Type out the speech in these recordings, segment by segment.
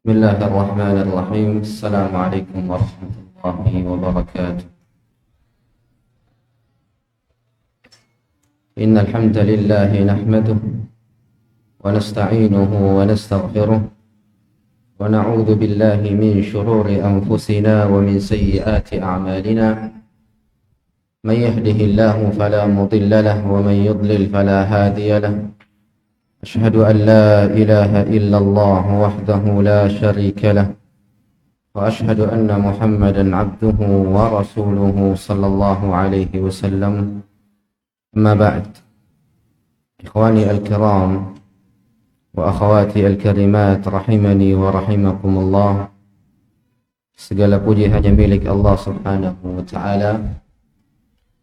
بسم الله الرحمن الرحيم. السلام عليكم ورحمة الله وبركاته. إن الحمد لله نحمده ونستعينه ونستغفره ونعوذ بالله من شرور أنفسنا ومن سيئات أعمالنا. من يهده الله فلا مضل له ومن يضلل فلا هادي له. أشهد أن لا إله إلا الله وحده لا شريك له وأشهد أن محمدا عبده ورسوله صلى الله عليه وسلم. أما بعد، إخواني الكرام وأخواتي الكريمات رحمني ورحمكم الله. Segala puji hanya milik Allah subhanahu wa ta'ala.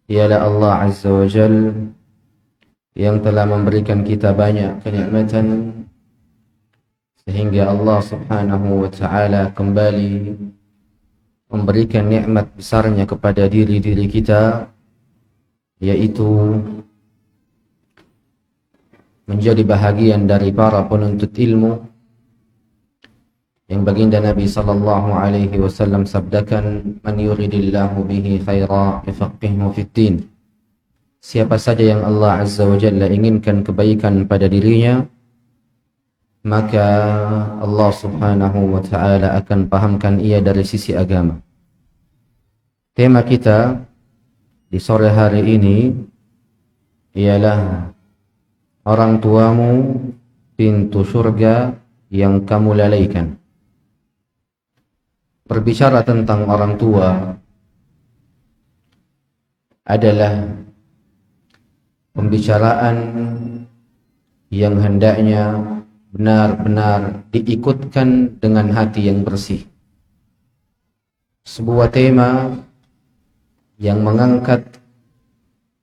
Ialah Allah azza wa jal yang telah memberikan kita banyak kenikmatan sehingga Allah subhanahu wa ta'ala kembali memberikan nikmat besarnya kepada diri-diri kita, yaitu menjadi bahagian dari para penuntut ilmu yang baginda Nabi sallallahu alaihi wasallam sabdakan, man yuridillahu bihi khaira yufaqihuhu fid din. Siapa saja yang Allah azza wa jalla inginkan kebaikan pada dirinya, maka Allah subhanahu wa ta'ala akan pahamkan ia dari sisi agama. Tema kita di sore hari ini ialah orang tuamu pintu surga yang kamu lalaikan. Berbicara tentang orang tua adalah pembicaraan yang hendaknya benar-benar diikutkan dengan hati yang bersih. Sebuah tema yang mengangkat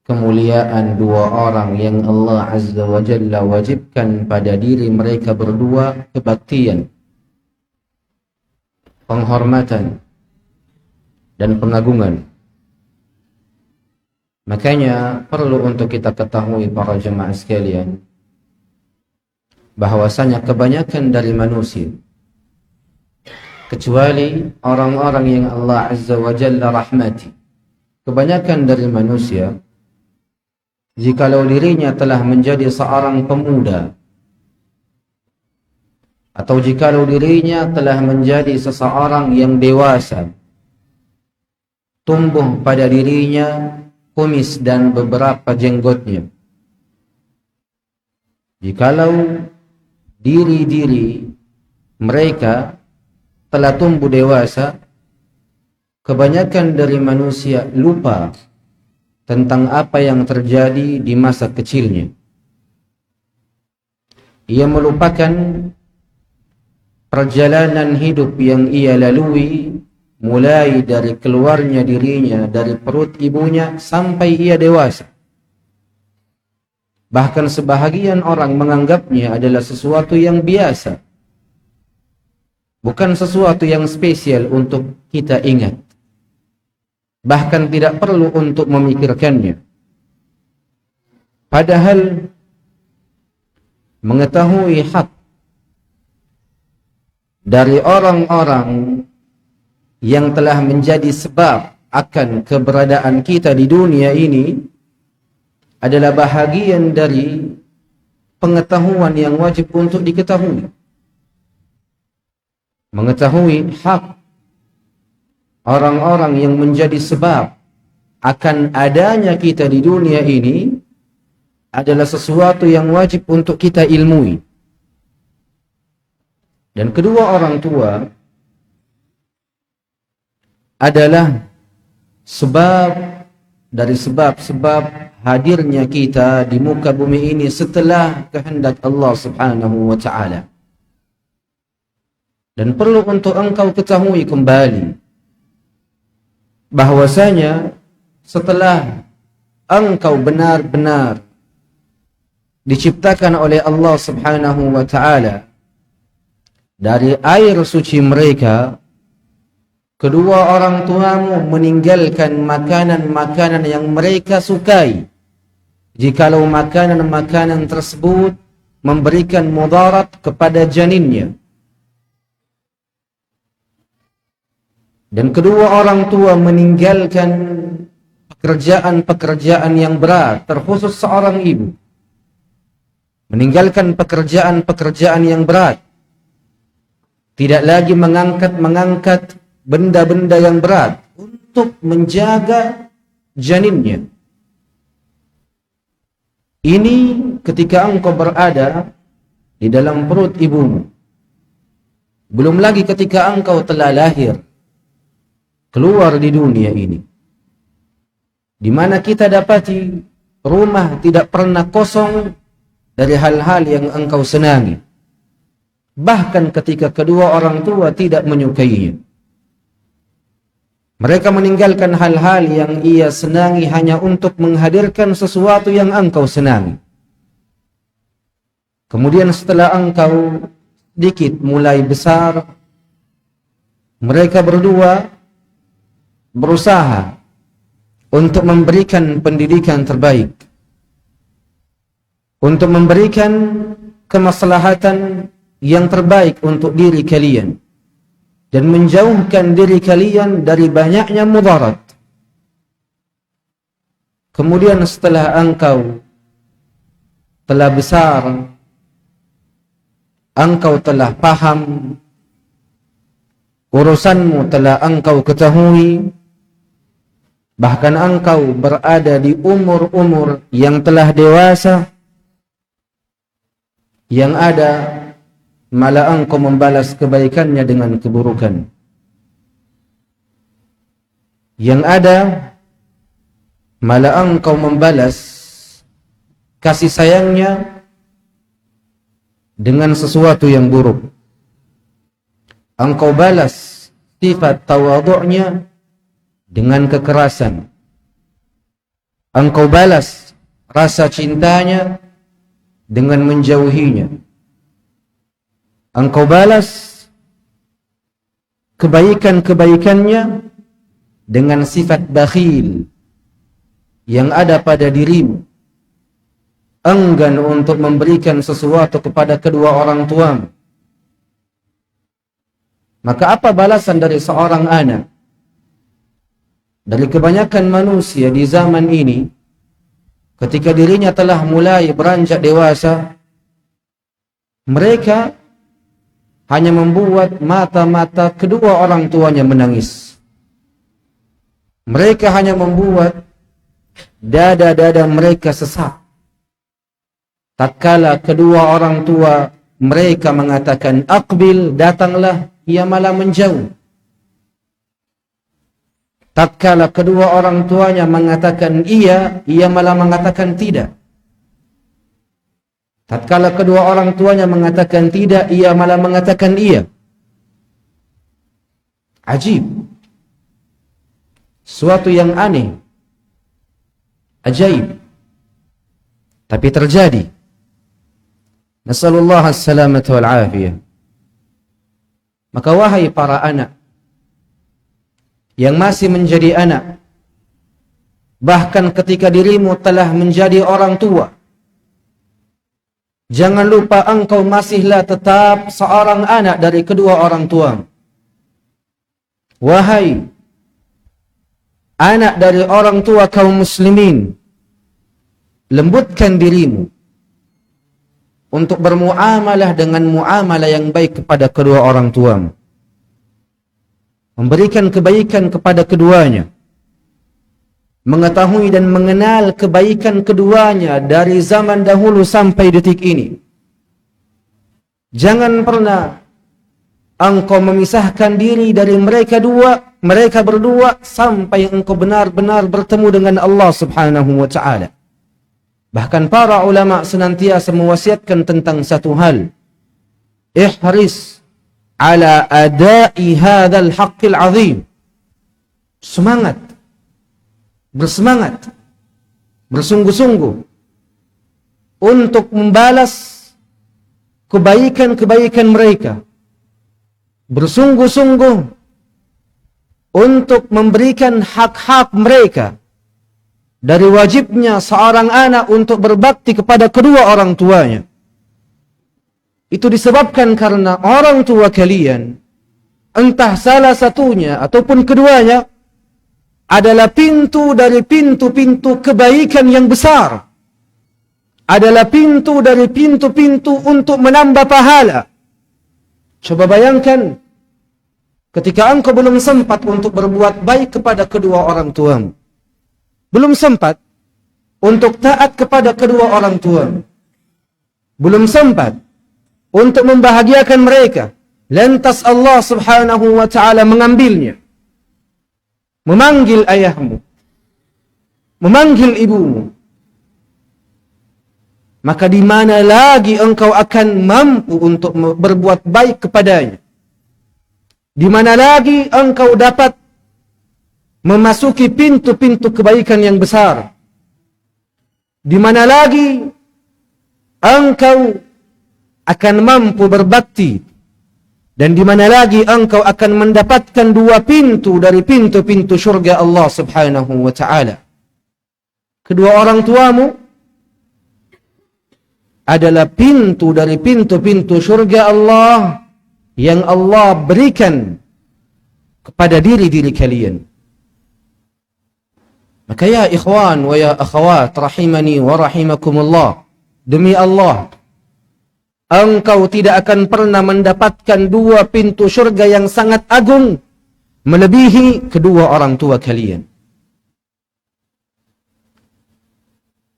kemuliaan dua orang yang Allah azza wa jalla wajibkan pada diri mereka berdua kebaktian, penghormatan dan pengagungan. Makanya perlu untuk kita ketahui para jemaah sekalian, bahwasanya kebanyakan dari manusia, kecuali orang-orang yang Allah azza wa jalla rahmati, kebanyakan dari manusia, jikalau dirinya telah menjadi seorang pemuda, atau jikalau dirinya telah menjadi seseorang yang dewasa, tumbuh pada dirinya kumis dan beberapa jenggotnya, jikalau diri-diri mereka telah tumbuh dewasa, kebanyakan dari manusia lupa tentang apa yang terjadi di masa kecilnya. Ia melupakan perjalanan hidup yang ia lalui, mulai dari keluarnya dirinya dari perut ibunya sampai ia dewasa. Bahkan sebahagian orang menganggapnya adalah sesuatu yang biasa, bukan sesuatu yang spesial untuk kita ingat. Bahkan tidak perlu untuk memikirkannya. Padahal mengetahui hak dari orang-orang yang telah menjadi sebab akan keberadaan kita di dunia ini adalah bahagian dari pengetahuan yang wajib untuk diketahui. Mengetahui hak orang-orang yang menjadi sebab akan adanya kita di dunia ini adalah sesuatu yang wajib untuk kita ilmui. Dan kedua orang tua adalah sebab dari sebab-sebab hadirnya kita di muka bumi ini setelah kehendak Allah subhanahu wa ta'ala. Dan perlu untuk engkau ketahui kembali bahwasanya setelah engkau benar-benar diciptakan oleh Allah subhanahu wa ta'ala dari air suci mereka, kedua orang tuamu meninggalkan makanan-makanan yang mereka sukai, jikalau makanan-makanan tersebut memberikan mudarat kepada janinnya. dan kedua orang tua meninggalkan pekerjaan-pekerjaan yang berat, terkhusus seorang ibu meninggalkan pekerjaan-pekerjaan yang berat, tidak lagi mengangkat benda-benda yang berat untuk menjaga janinnya. Ini ketika engkau berada di dalam perut ibumu. Belum lagi ketika engkau telah lahir, keluar di dunia ini, di mana kita dapati rumah tidak pernah kosong dari hal-hal yang engkau senangi, bahkan ketika kedua orang tua tidak menyukainya. Mereka meninggalkan hal-hal yang ia senangi hanya untuk menghadirkan sesuatu yang engkau senangi. Kemudian setelah engkau sedikit mulai besar, mereka berdua berusaha untuk memberikan pendidikan terbaik, untuk memberikan kemaslahatan yang terbaik untuk diri kalian, dan menjauhkan diri kalian dari banyaknya mudarat. Kemudian setelah engkau telah besar, engkau telah paham, urusanmu telah engkau ketahui, bahkan engkau berada di umur-umur yang telah dewasa, yang ada malah engkau membalas kebaikannya dengan keburukan. Yang ada malah engkau membalas kasih sayangnya dengan sesuatu yang buruk. Engkau balas sifat tawadhu'nya dengan kekerasan. Engkau balas rasa cintanya dengan menjauhinya. Engkau balas kebaikan-kebaikannya dengan sifat bakhil yang ada pada dirimu, enggan untuk memberikan sesuatu kepada kedua orang tuamu. Maka apa balasan dari seorang anak? Dari kebanyakan manusia di zaman ini, ketika dirinya telah mulai beranjak dewasa, mereka hanya membuat mata-mata kedua orang tuanya menangis. Mereka hanya membuat dada-dada mereka sesak tatkala kedua orang tua mereka mengatakan aqbil, datanglah, ia malah menjauh. Tatkala kedua orang tuanya mengatakan iya, ia malah mengatakan tidak. Tatkala kedua orang tuanya mengatakan tidak, ia malah mengatakan iya. Ajib. Suatu yang aneh, ajaib, tapi terjadi. Nasallallahu as-salamata wal afiyah. Maka wahai para anak yang masih menjadi anak, bahkan ketika dirimu telah menjadi orang tua, jangan lupa engkau masihlah tetap seorang anak dari kedua orang tua. Wahai anak dari orang tua kaum muslimin, lembutkan dirimu untuk bermuamalah dengan muamalah yang baik kepada kedua orang tuamu. Memberikan kebaikan kepada keduanya. Mengetahui dan mengenal kebaikan keduanya dari zaman dahulu sampai detik ini. Jangan pernah engkau memisahkan diri dari mereka berdua sampai engkau benar-benar bertemu dengan Allah Subhanahu wa ta'ala. Bahkan para ulama senantiasa mewasiatkan tentang satu hal. Ihris ala adai hadzal haqqil azim. Semangat, bersemangat, bersungguh-sungguh untuk membalas kebaikan-kebaikan mereka. Bersungguh-sungguh untuk memberikan hak-hak mereka. Dari wajibnya seorang anak untuk berbakti kepada kedua orang tuanya. Itu disebabkan karena orang tua kalian entah salah satunya ataupun keduanya, adalah pintu dari pintu-pintu kebaikan yang besar. Adalah pintu dari pintu-pintu untuk menambah pahala. Coba bayangkan, ketika engkau belum sempat untuk berbuat baik kepada kedua orang tuamu, belum sempat untuk taat kepada kedua orang tuamu, belum sempat untuk membahagiakan mereka, lantas Allah subhanahu wa ta'ala mengambilnya, memanggil ayahmu, memanggil ibumu, maka di mana lagi engkau akan mampu untuk berbuat baik kepadanya? Di mana lagi engkau dapat memasuki pintu-pintu kebaikan yang besar? Di mana lagi engkau akan mampu berbakti? Dan di mana lagi engkau akan mendapatkan dua pintu dari pintu-pintu syurga Allah subhanahu wa ta'ala? Kedua orang tuamu adalah pintu dari pintu-pintu syurga Allah yang Allah berikan kepada diri-diri kalian. Maka ya ikhwan wa ya akhawat rahimani wa rahimakumullah, demi Allah, engkau tidak akan pernah mendapatkan dua pintu syurga yang sangat agung melebihi kedua orang tua kalian.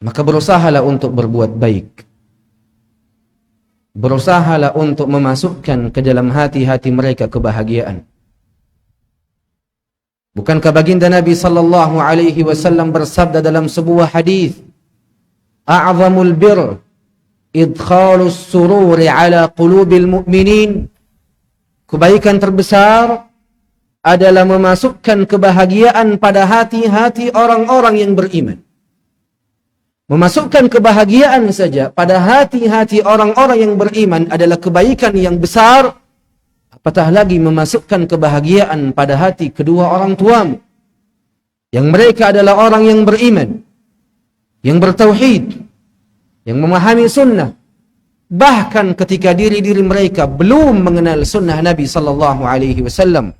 Maka berusahalah untuk berbuat baik. Berusahalah untuk memasukkan ke dalam hati-hati mereka kebahagiaan. Bukankah baginda Nabi sallallahu alaihi wasallam bersabda dalam sebuah hadis, "A'zamul birr idkhalus sururi ala qulubil mu'minin." Kebaikan terbesar adalah memasukkan kebahagiaan pada hati-hati orang-orang yang beriman. Memasukkan kebahagiaan saja pada hati-hati orang-orang yang beriman adalah kebaikan yang besar. Apatah lagi memasukkan kebahagiaan pada hati kedua orang tuamu, yang mereka adalah orang yang beriman, yang bertauhid, yang memahami sunnah. Bahkan ketika diri-diri mereka belum mengenal sunnah Nabi sallallahu alaihi wasallam,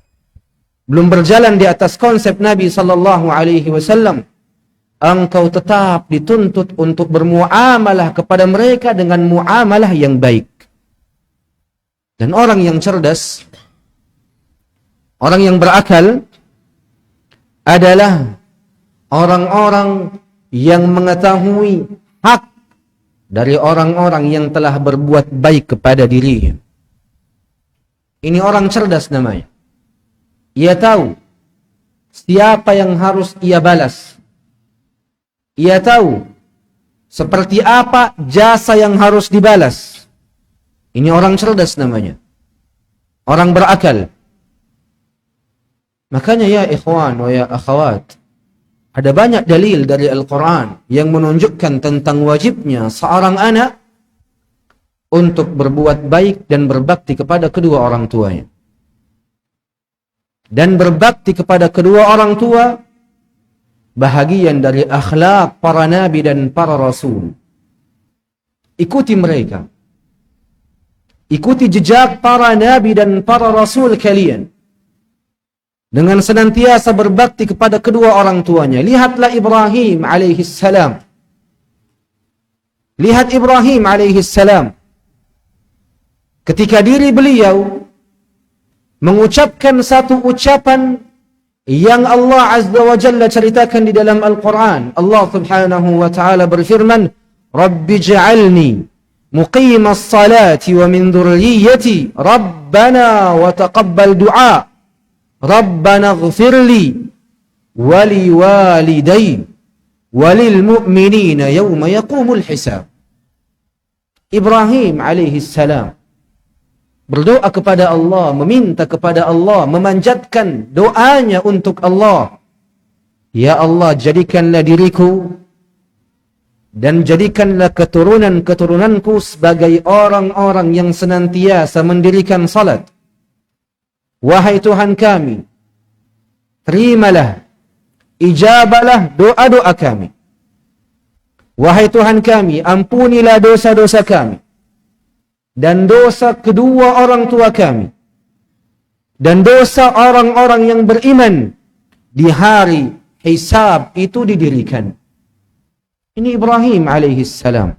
belum berjalan di atas konsep Nabi sallallahu alaihi wasallam, engkau tetap dituntut untuk bermuamalah kepada mereka dengan muamalah yang baik. Dan orang yang cerdas, orang yang berakal, adalah orang-orang yang mengetahui hak dari orang-orang yang telah berbuat baik kepada dirinya. Ini orang cerdas namanya. Ia tahu siapa yang harus ia balas. Ia tahu seperti apa jasa yang harus dibalas. Ini orang cerdas namanya. Orang berakal. Makanya ya ikhwan wa ya akhawat, ada banyak dalil dari Al-Quran yang menunjukkan tentang wajibnya seorang anak untuk berbuat baik dan berbakti kepada kedua orang tuanya. Dan berbakti kepada kedua orang tua bahagian dari akhlak para nabi dan para rasul. Ikuti mereka. Ikuti jejak para nabi dan para rasul kalian dengan senantiasa berbakti kepada kedua orang tuanya. Lihatlah Ibrahim alaihissalam. Lihat Ibrahim alaihissalam. Ketika diri beliau mengucapkan satu ucapan yang Allah Azza wa Jalla ceritakan di dalam Al-Quran. Allah subhanahu wa ta'ala berfirman, Rabbi ja'alni muqimas salati wa min dhurriyyati Rabbana wa taqabbal du'a Rabbana ghfirli wali waliday walil mu'minina yawma yaqumul hisab. Ibrahim alaihi salam berdoa kepada Allah, meminta kepada Allah, memanjatkan doanya untuk Allah. Ya Allah, jadikanlah diriku dan jadikanlah keturunan-keturunanku sebagai orang-orang yang senantiasa mendirikan salat. Wahai Tuhan kami, terimalah, ijabalah doa-doa kami. Wahai Tuhan kami, ampunilah dosa-dosa kami dan dosa kedua orang tua kami. dan dosa orang-orang yang beriman di hari hisab itu didirikan. Ini Ibrahim alaihi salam.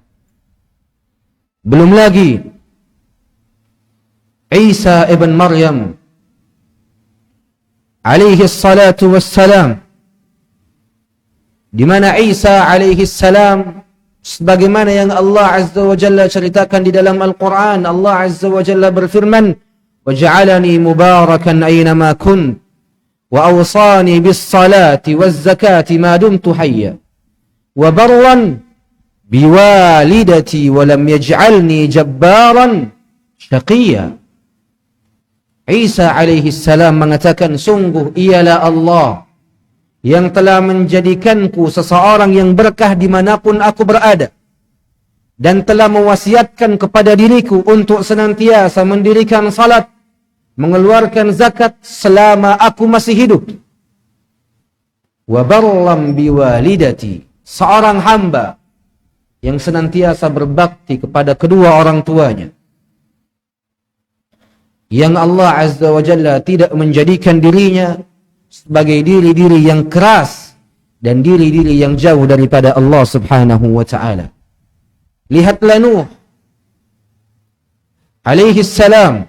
Belum lagi Isa ibn Maryam alaihi salatu wassalam, di mana Isa alaihi salam sebagaimana yang Allah azza wa jalla ceritakan di dalam Al-Quran, Allah azza wa jalla berfirman, وَجَعَلَنِي مُبَارَكًا أَيْنَمَا كُنْتُ وَأَوْصَانِي بِالصَّلَاةِ وَالزَّكَاةِ مَا دُمْتُ حَيًّا وَبَرًّا بِوَالِدَتِي وَلَمْ يَجْعَلْنِي جَبَّارًا شَقِيًّا. Isa alaihi salam mengatakan, sungguh ialah Allah yang telah menjadikanku seseorang yang berkah dimanapun aku berada, dan telah mewasiatkan kepada diriku untuk senantiasa mendirikan salat, mengeluarkan zakat selama aku masih hidup. Wa barram biwalidati, seorang hamba yang senantiasa berbakti kepada kedua orang tuanya, yang Allah azza wa jalla tidak menjadikan dirinya sebagai diri-diri yang keras dan diri-diri yang jauh daripada Allah subhanahu wa ta'ala. Lihatlah Nuh alaihi salam,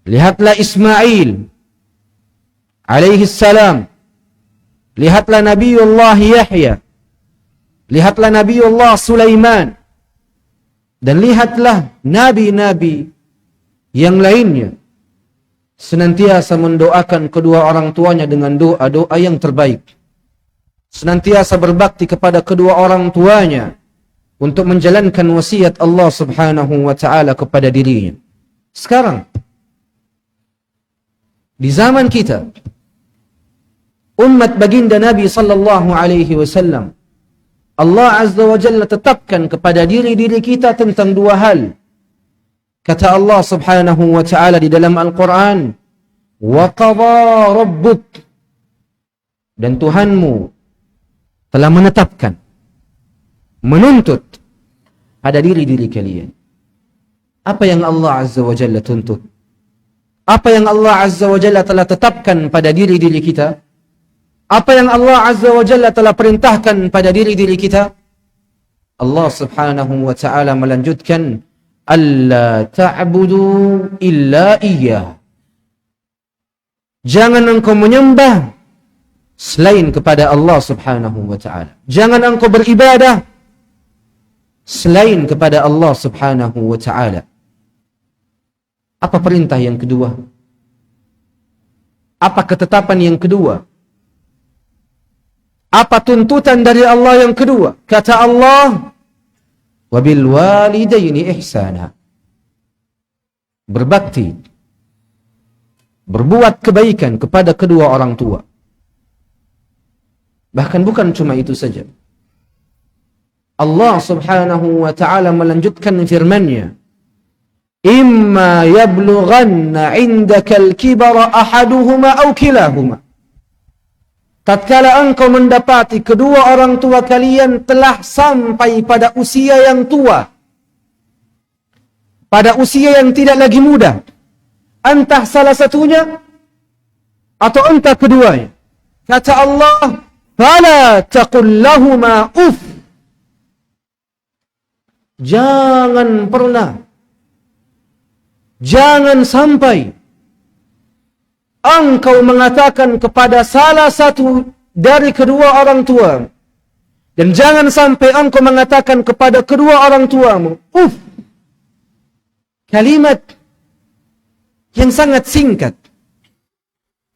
lihatlah Ismail alaihi salam, lihatlah Nabiullah Yahya, lihatlah Nabiullah Sulaiman, dan lihatlah nabi-nabi yang lainnya senantiasa mendoakan kedua orang tuanya dengan doa-doa yang terbaik, senantiasa berbakti kepada kedua orang tuanya untuk menjalankan wasiat Allah subhanahu wa ta'ala kepada dirinya. Sekarang di zaman kita, umat baginda Nabi sallallahu alaihi wasallam, Allah azza wa jalla tetapkan kepada diri-diri kita tentang dua hal. Kata Allah subhanahu wa ta'ala di dalam Al-Quran, wa qadha rabbuk, dan Tuhanmu telah menetapkan, menuntut pada diri-diri kalian. Apa yang Allah azza wa jalla tuntut? Apa yang Allah azza wa jalla telah tetapkan pada diri-diri kita? Apa yang Allah azza wa jalla telah perintahkan pada diri-diri kita? Allah subhanahu wa ta'ala melanjutkan, alla ta'budu illa iyyah, jangan engkau menyembah selain kepada Allah subhanahu wa ta'ala. Jangan engkau beribadah selain kepada Allah subhanahu wa ta'ala. Apa perintah yang kedua? Apa ketetapan yang kedua? Apa tuntutan dari Allah yang kedua? Kata Allah, wabil walidaini ihsana, berbakti, berbuat kebaikan kepada kedua orang tua. Bahkan bukan cuma itu saja, Allah subhanahu wa ta'ala melanjutkan firman-Nya, imma yablughanna indaka al-kibara ahaduhuma aw kilahuma, tatkala engkau mendapati kedua orang tua kalian telah sampai pada usia yang tua, pada usia yang tidak lagi muda, entah salah satunya atau entah keduanya, kata Allah, fala taqul lahuma uff, jangan pernah, jangan sampai engkau mengatakan kepada salah satu dari kedua orang tua, dan jangan sampai engkau mengatakan kepada kedua orang tuamu uff. Kalimat yang sangat singkat,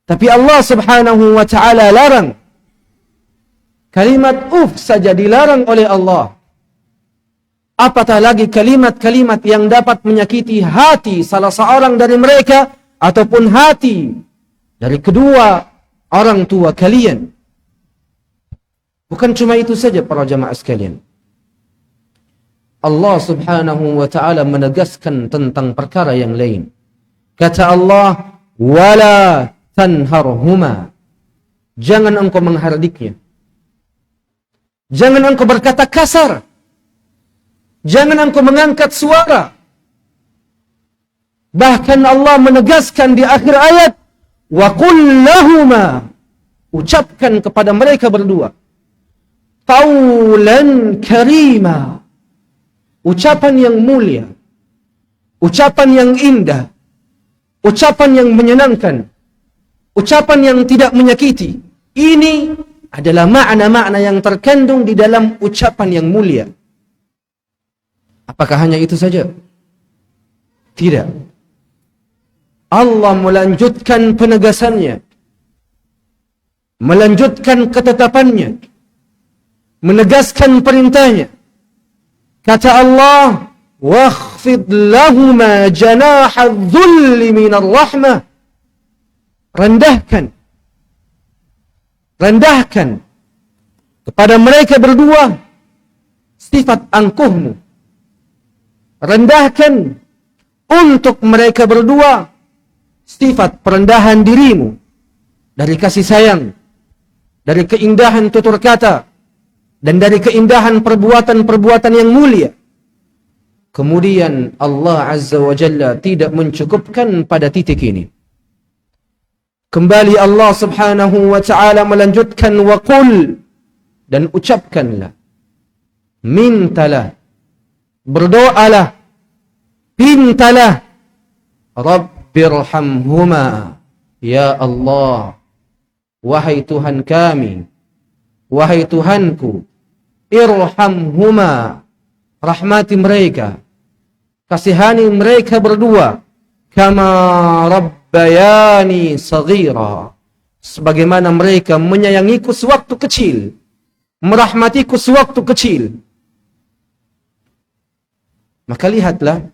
tapi Allah subhanahu wa ta'ala larang. Kalimat uff saja dilarang oleh Allah, apatah lagi kalimat-kalimat yang dapat menyakiti hati salah seorang dari mereka ataupun hati dari kedua orang tua kalian. Bukan cuma itu saja para jamaah sekalian, Allah subhanahu wa ta'ala menegaskan tentang perkara yang lain. Kata Allah, wala tanharhuma, jangan engkau menghardiknya, jangan engkau berkata kasar, jangan engkau mengangkat suara, Bahkan Allah menegaskan di akhir ayat, wa qul lahuma, ucapkan kepada mereka berdua, qaulan karima, ucapan yang mulia, ucapan yang indah, ucapan yang menyenangkan, ucapan yang tidak menyakiti. Ini adalah makna-makna yang terkandung di dalam ucapan yang mulia. Apakah hanya itu saja? Tidak. Allah melanjutkan penegasannya, melanjutkan ketetapannya, menegaskan perintahnya. Kata Allah, wakhfid lahuma janaha dhulli minar rahmah. Rendahkan kepada mereka berdua sifat angkuhmu. Rendahkan untuk mereka berdua sifat perendahan dirimu dari kasih sayang, dari keindahan tutur kata, dan dari keindahan perbuatan-perbuatan yang mulia. Kemudian Allah Azza wa Jalla tidak mencukupkan pada titik ini. Kembali Allah Subhanahu wa ta'ala melanjutkan, wa qul, dan ucapkanlah, mintalah, berdoalah, pintalah, Rabbirhamhuma, ya Allah, wahai Tuhan kami, wahai Tuhanku, irhamhuma, rahmati mereka, kasihani mereka berdua, kama rabbayani saghira, sebagaimana mereka menyayangiku sewaktu kecil, merahmatiku sewaktu kecil. Maka lihatlah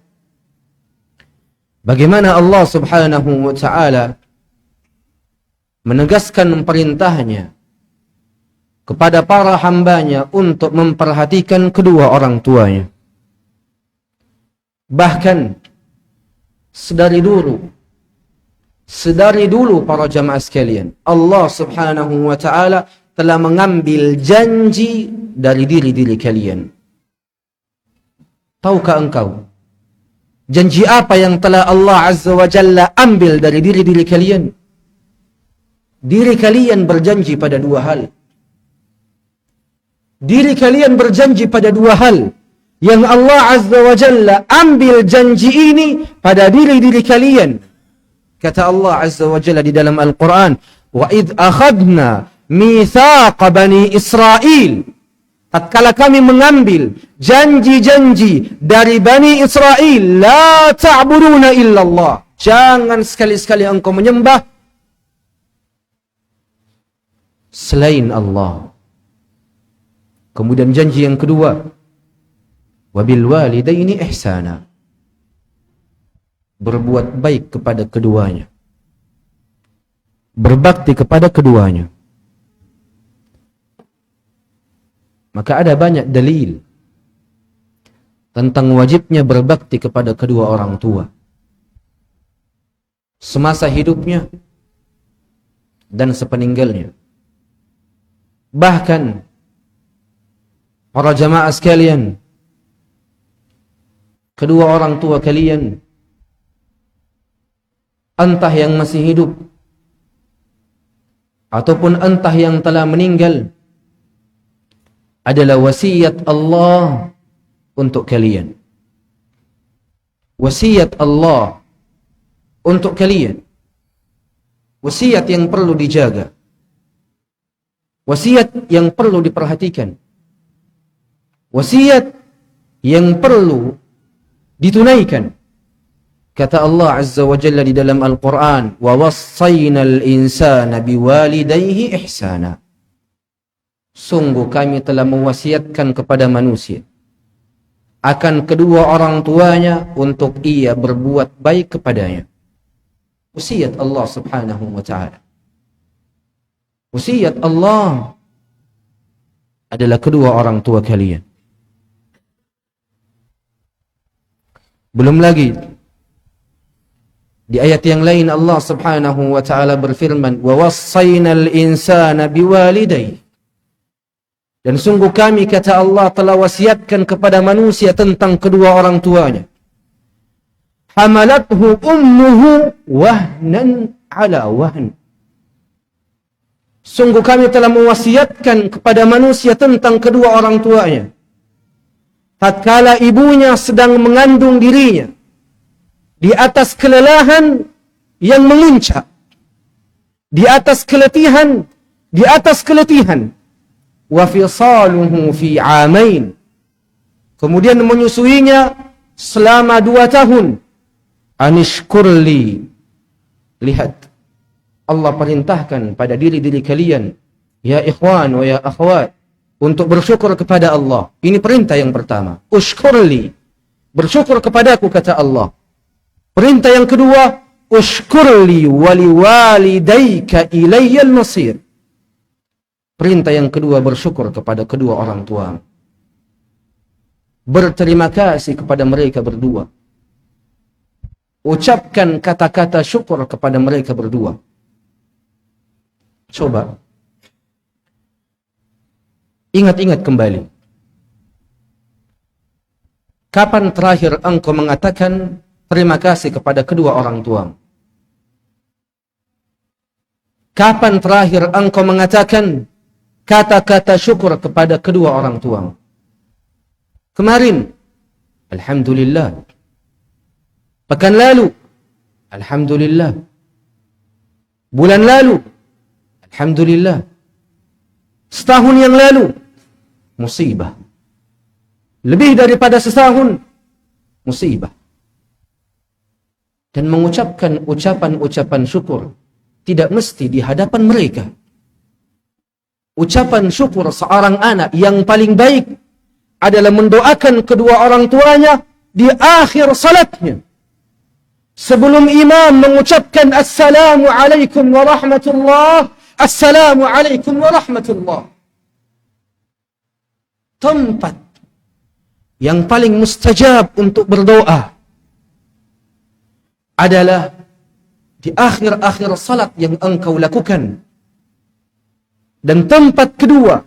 bagaimana Allah Subhanahu wa ta'ala menegaskan perintahnya kepada para hambanya untuk memperhatikan kedua orang tuanya. Bahkan sedari dulu para jamaah sekalian, Allah Subhanahu wa ta'ala telah mengambil janji dari diri-diri kalian. Tahukah engkau janji apa yang telah Allah Azza wa Jalla ambil dari diri-diri kalian? Diri kalian berjanji pada dua hal. Diri kalian berjanji pada dua hal. Yang Allah Azza wa Jalla ambil janji ini pada diri-diri kalian. Kata Allah Azza wa Jalla di dalam Al-Quran, wa idh akhadna mithaqa bani Israel, tatkala kami mengambil janji-janji dari Bani Israel, la ta'buduna illallah, jangan sekali-sekali engkau menyembah selain Allah. Kemudian janji yang kedua, wabil walidaini ihsana, berbuat baik kepada keduanya, berbakti kepada keduanya. Maka ada banyak dalil tentang wajibnya berbakti kepada kedua orang tua semasa hidupnya dan sepeninggalnya. Bahkan para jamaah sekalian, kedua orang tua kalian, entah yang masih hidup ataupun entah yang telah meninggal, adalah wasiat Allah untuk kalian. Wasiat Allah untuk kalian. Wasiat yang perlu dijaga. Wasiat yang perlu diperhatikan. Wasiat yang perlu ditunaikan. Kata Allah Azza wa Jalla di dalam Al-Quran, wa wassaynal insana biwalidayhi ihsana. Sungguh kami telah mewasiatkan kepada manusia akan kedua orang tuanya untuk ia berbuat baik kepadanya. Wasiat Allah Subhanahu wa ta'ala. Wasiat Allah adalah kedua orang tua kalian. Belum lagi di ayat yang lain Allah Subhanahu wa ta'ala berfirman, wa wassaynal insana biwalidayhi, dan sungguh kami, kata Allah, telah wasiatkan kepada manusia tentang kedua orang tuanya. hamalathu ummuhu wahnan ala wahn. Sungguh kami telah mewasiatkan kepada manusia tentang kedua orang tuanya. Tatkala ibunya sedang mengandung dirinya, di atas kelelahan yang menguncak, di atas keletihan, wa fisaluhu fi 'amain. Kemudian menyusuinya selama 2 tahun. Anishkurli. Lihat, Allah perintahkan pada diri-diri kalian, ya ikhwan wa ya akhwat, untuk bersyukur kepada Allah. Ini perintah yang pertama. Ushkurli. Bersyukur kepadaku, kata Allah. Perintah yang kedua, ushkurli waliwalidayka ilayyal masir. Perintah yang kedua, bersyukur kepada kedua orang tua. Berterima kasih kepada mereka berdua. Ucapkan kata-kata syukur kepada mereka berdua. Coba ingat-ingat kembali. Kapan terakhir engkau mengatakan terima kasih kepada kedua orang tua? Kapan terakhir engkau mengatakan kata-kata syukur kepada kedua orang tua? Kemarin, alhamdulillah. Pekan lalu, alhamdulillah. Bulan lalu, alhamdulillah. Setahun yang lalu, musibah. Lebih daripada setahun, musibah. Dan mengucapkan ucapan-ucapan syukur tidak mesti di hadapan mereka. Ucapan syukur seorang anak yang paling baik adalah mendoakan kedua orang tuanya di akhir salatnya. Sebelum imam mengucapkan assalamu alaikum warahmatullah, assalamu alaikum warahmatullah. Tempat yang paling mustajab untuk berdoa adalah di akhir-akhir salat yang engkau lakukan. Dan tempat kedua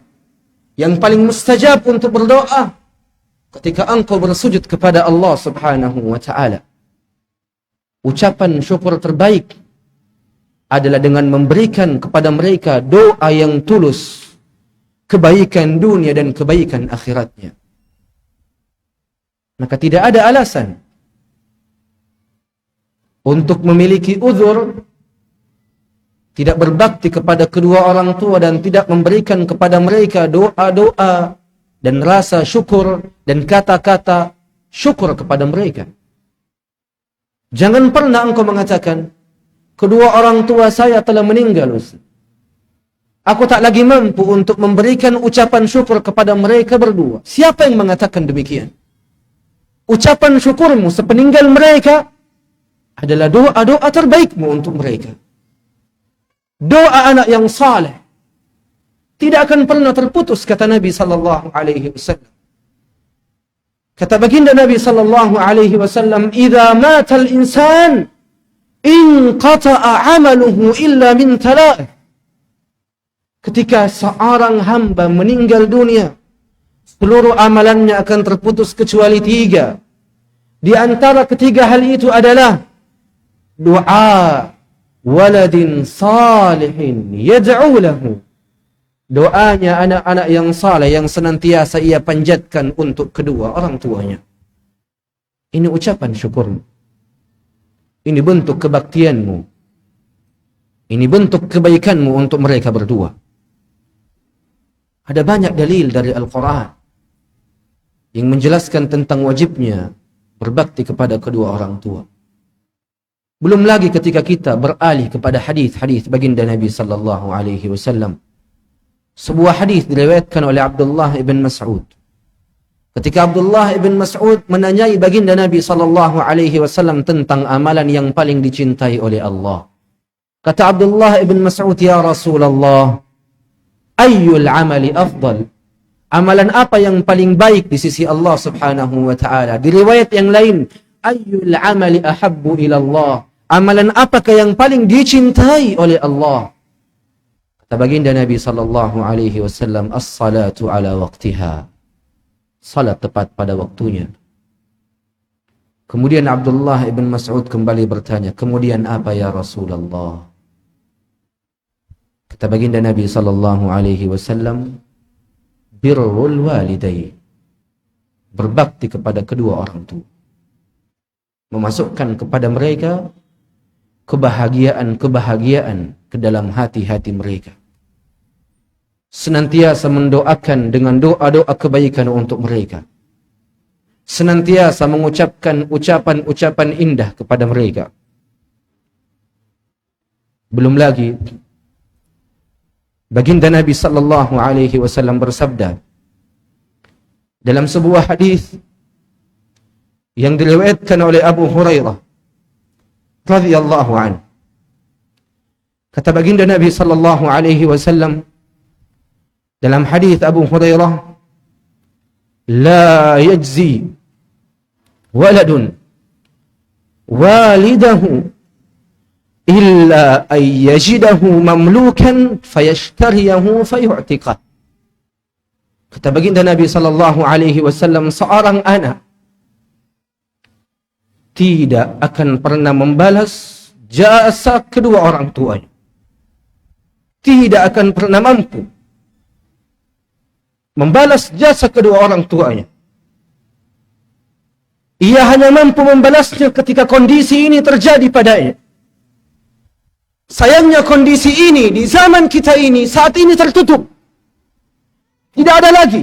yang paling mustajab untuk berdoa ketika engkau bersujud kepada Allah Subhanahu wa ta'ala. Ucapan syukur terbaik adalah dengan memberikan kepada mereka doa yang tulus, kebaikan dunia dan kebaikan akhiratnya. Maka tidak ada alasan untuk memiliki uzur, tidak berbakti kepada kedua orang tua dan tidak memberikan kepada mereka doa-doa dan rasa syukur dan kata-kata syukur kepada mereka. Jangan pernah engkau mengatakan, kedua orang tua saya telah meninggal, Ustaz. Aku tak lagi mampu untuk memberikan ucapan syukur kepada mereka berdua. Siapa yang mengatakan demikian? Ucapan syukurmu sepeninggal mereka adalah doa-doa terbaikmu untuk mereka. Doa anak yang saleh tidak akan pernah terputus, kata Nabi sallallahu alaihi wasallam. Kata baginda Nabi sallallahu alaihi wasallam, "Idza mata al-insan inqata'a 'amaluhu illa min thalath." Ketika seorang hamba meninggal dunia, seluruh amalannya akan terputus kecuali 3. Di antara ketiga hal itu adalah doa waladin salihin yad'u lahu. Doanya anak-anak yang saleh yang senantiasa ia panjatkan untuk kedua orang tuanya. Ini ucapan syukurmu. Ini bentuk kebaktianmu. Ini bentuk kebaikanmu untuk mereka berdua. Ada banyak dalil dari Al-Quran yang menjelaskan tentang wajibnya berbakti kepada kedua orang tua. Belum lagi ketika kita beralih kepada hadis-hadis baginda Nabi sallallahu alaihi wasallam. Sebuah hadis diriwayatkan oleh Abdullah ibn Mas'ud. Ketika Abdullah ibn Mas'ud menanyai baginda Nabi sallallahu alaihi wasallam tentang amalan yang paling dicintai oleh Allah. Kata Abdullah ibn Mas'ud, "Ya Rasulullah, ayyul amali afdal?" Amalan apa yang paling baik di sisi Allah Subhanahu wa taala? Di riwayat yang lain, ayyul amali ahabbu ila Allah? Amalan apakah yang paling dicintai oleh Allah? Kata baginda Nabi sallallahu alaihi wasallam, as-salatu ala waqtiha. Salat tepat pada waktunya. Kemudian Abdullah ibn Mas'ud kembali bertanya, kemudian apa ya Rasulullah? Kata baginda Nabi sallallahu alaihi wasallam, birrul walidain, berbakti kepada kedua orang tua, memasukkan kepada mereka kebahagiaan ke dalam hati-hati mereka, senantiasa mendoakan dengan doa-doa kebaikan untuk mereka, senantiasa mengucapkan ucapan-ucapan indah kepada mereka. Belum lagi baginda Nabi sallallahu alaihi wasallam bersabda dalam sebuah hadis yang diriwayatkan oleh Abu Hurairah radhiyallahu anhu. Kata baginda Nabi sallallahu alaihi wasallam dalam hadis Abu Hurairah, la yajzi waladun walidahu illa an yajidahu mamlukan fayashtariyahu fayu'tiqah. Kata baginda Nabi sallallahu alaihi wasallam, seorang anak tidak akan pernah membalas jasa kedua orang tuanya, tidak akan pernah mampu membalas jasa kedua orang tuanya. Ia hanya mampu membalasnya ketika kondisi ini terjadi padanya. Sayangnya kondisi ini di zaman kita ini saat ini tertutup. Tidak ada lagi.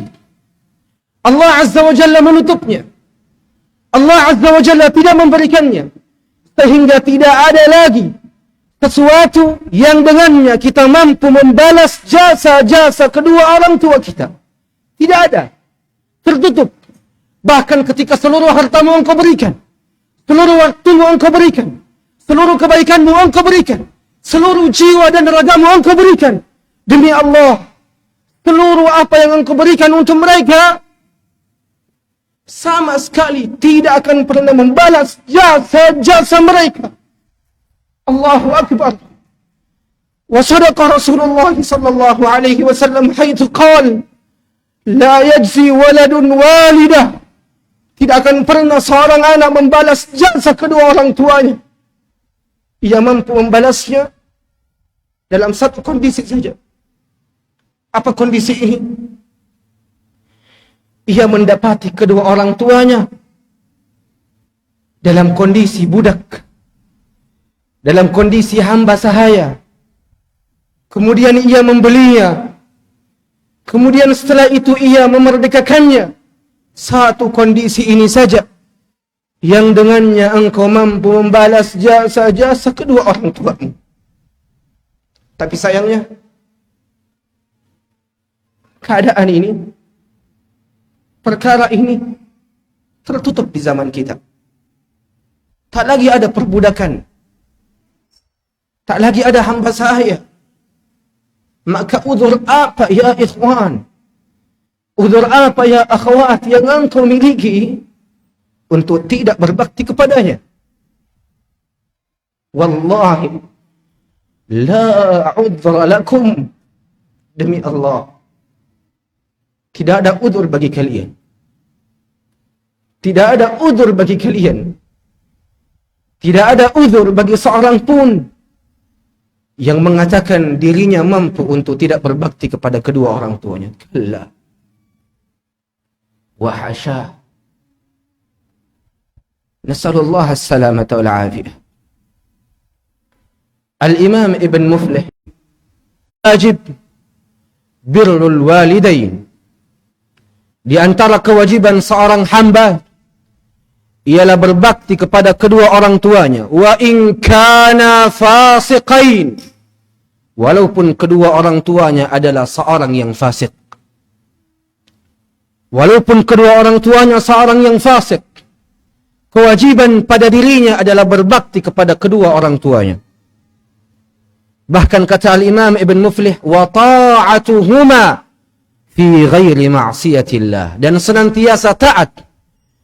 Allah Azza wa Jalla menutupnya. Allah Azza wa Jalla tidak memberikannya. Sehingga tidak ada lagi sesuatu yang dengannya kita mampu membalas jasa-jasa kedua orang tua kita. Tidak ada. Tertutup. Bahkan ketika seluruh hartamu engkau berikan, seluruh waktumu engkau berikan, seluruh kebaikanmu engkau berikan, seluruh jiwa dan ragamu engkau berikan, demi Allah, seluruh apa yang engkau berikan untuk mereka sama sekali tidak akan pernah membalas jasa-jasa mereka. Allahu Akbar. Wa sadaqa Rasulullah sallallahu alaihi wasallam haitsu qala, la yajzi waladun walidah. Tidak akan pernah seorang anak membalas jasa kedua orang tuanya. Ia mampu membalasnya dalam satu kondisi saja. Apa kondisi ini? Ia mendapati kedua orang tuanya dalam kondisi budak, dalam kondisi hamba sahaya. Kemudian ia membelinya. Kemudian setelah itu ia memerdekakannya. Satu kondisi ini saja yang dengannya engkau mampu membalas jasa-jasa kedua orang tuamu. Tapi sayangnya keadaan ini, perkara ini tertutup di zaman kita. Tak lagi ada perbudakan, tak lagi ada hamba sahaya. Maka uzur apa ya ikhwan, uzur apa ya akhwat yang engkau miliki untuk tidak berbakti kepadanya? Wallahi la udhra lakum, demi Allah tidak ada uzur bagi kalian. Tidak ada uzur bagi kalian. Tidak ada uzur bagi seorang pun yang mengatakan dirinya mampu untuk tidak berbakti kepada kedua orang tuanya. Kalla wa hasya. Nasallallahu as-salamata wal afiyah. Al-Imam Ibn Muflih, wajib birrul walidain. Di antara kewajiban seorang hamba ialah berbakti kepada kedua orang tuanya. Wa in kana fasiqain, walaupun kedua orang tuanya adalah seorang yang fasik. Walaupun kedua orang tuanya seorang yang fasik, kewajiban pada dirinya adalah berbakti kepada kedua orang tuanya. Bahkan kata Al-Imam Ibn Muflih, wa ta'atuhuma fi ghairi ma'siyatillah, dan senantiasa taat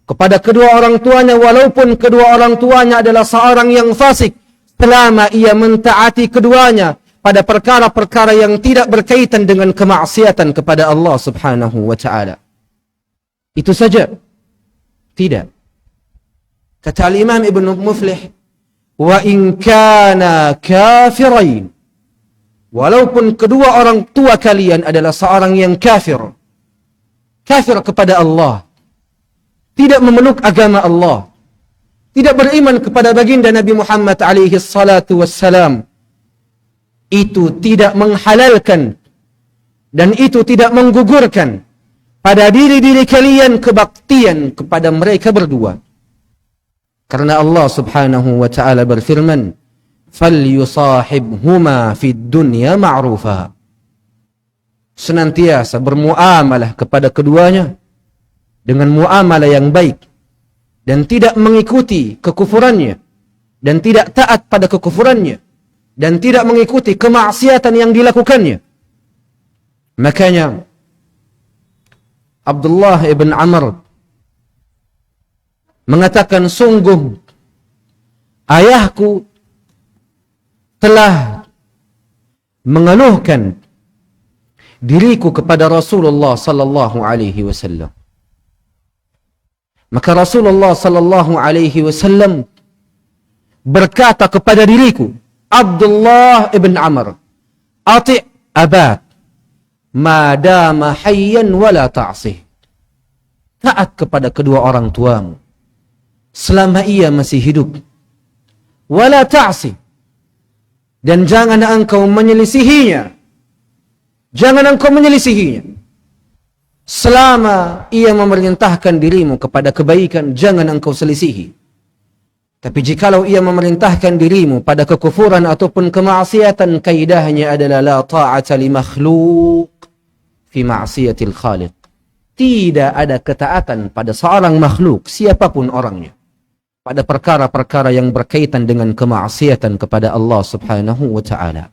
kepada kedua orang tuanya walaupun kedua orang tuanya adalah seorang yang fasik, selama ia mentaati keduanya pada perkara-perkara yang tidak berkaitan dengan kemaksiatan kepada Allah Subhanahu wa taala. Itu saja. Tidak. Kata Imam Ibn Muflih, wa in kana kafirain, walaupun kedua orang tua kalian adalah seorang yang kafir kepada Allah, tidak memeluk agama Allah, tidak beriman kepada baginda Nabi Muhammad alaihi salatu wassalam, itu tidak menghalalkan dan itu tidak menggugurkan pada diri-diri kalian kebaktian kepada mereka berdua. Karena Allah subhanahu wa ta'ala berfirman, فَلْيُصَاحِبْهُمَا فِي الدُّنْيَا مَعْرُوفًا. Senantiasa bermuamalah kepada keduanya dengan muamalah yang baik, dan tidak mengikuti kekufurannya, dan tidak taat pada kekufurannya, dan tidak mengikuti kemaksiatan yang dilakukannya. Makanya Abdullah ibn Amr mengatakan, sungguh ayahku telah mengeluhkan diriku kepada Rasulullah sallallahu alaihi wasallam. Maka Rasulullah sallallahu alaihi wasallam berkata kepada diriku, Abdullah ibn Amr, ati' abak ma dama hayyan wala ta'sih. Taat kepada kedua orang tuamu selama ia masih hidup. Wala ta'sih, dan jangan engkau menyelisihinya. Jangan engkau menyelisihinya. Selama ia memerintahkan dirimu kepada kebaikan, jangan engkau selisihi. Tapi jikalau ia memerintahkan dirimu pada kekufuran ataupun kemaksiatan, kaidahnya adalah la ta'ata li makhluq fi ma'siyatil khaliq. Tidak ada ketaatan pada seorang makhluk, siapapun orangnya, pada perkara-perkara yang berkaitan dengan kemaksiatan kepada Allah subhanahu wa ta'ala.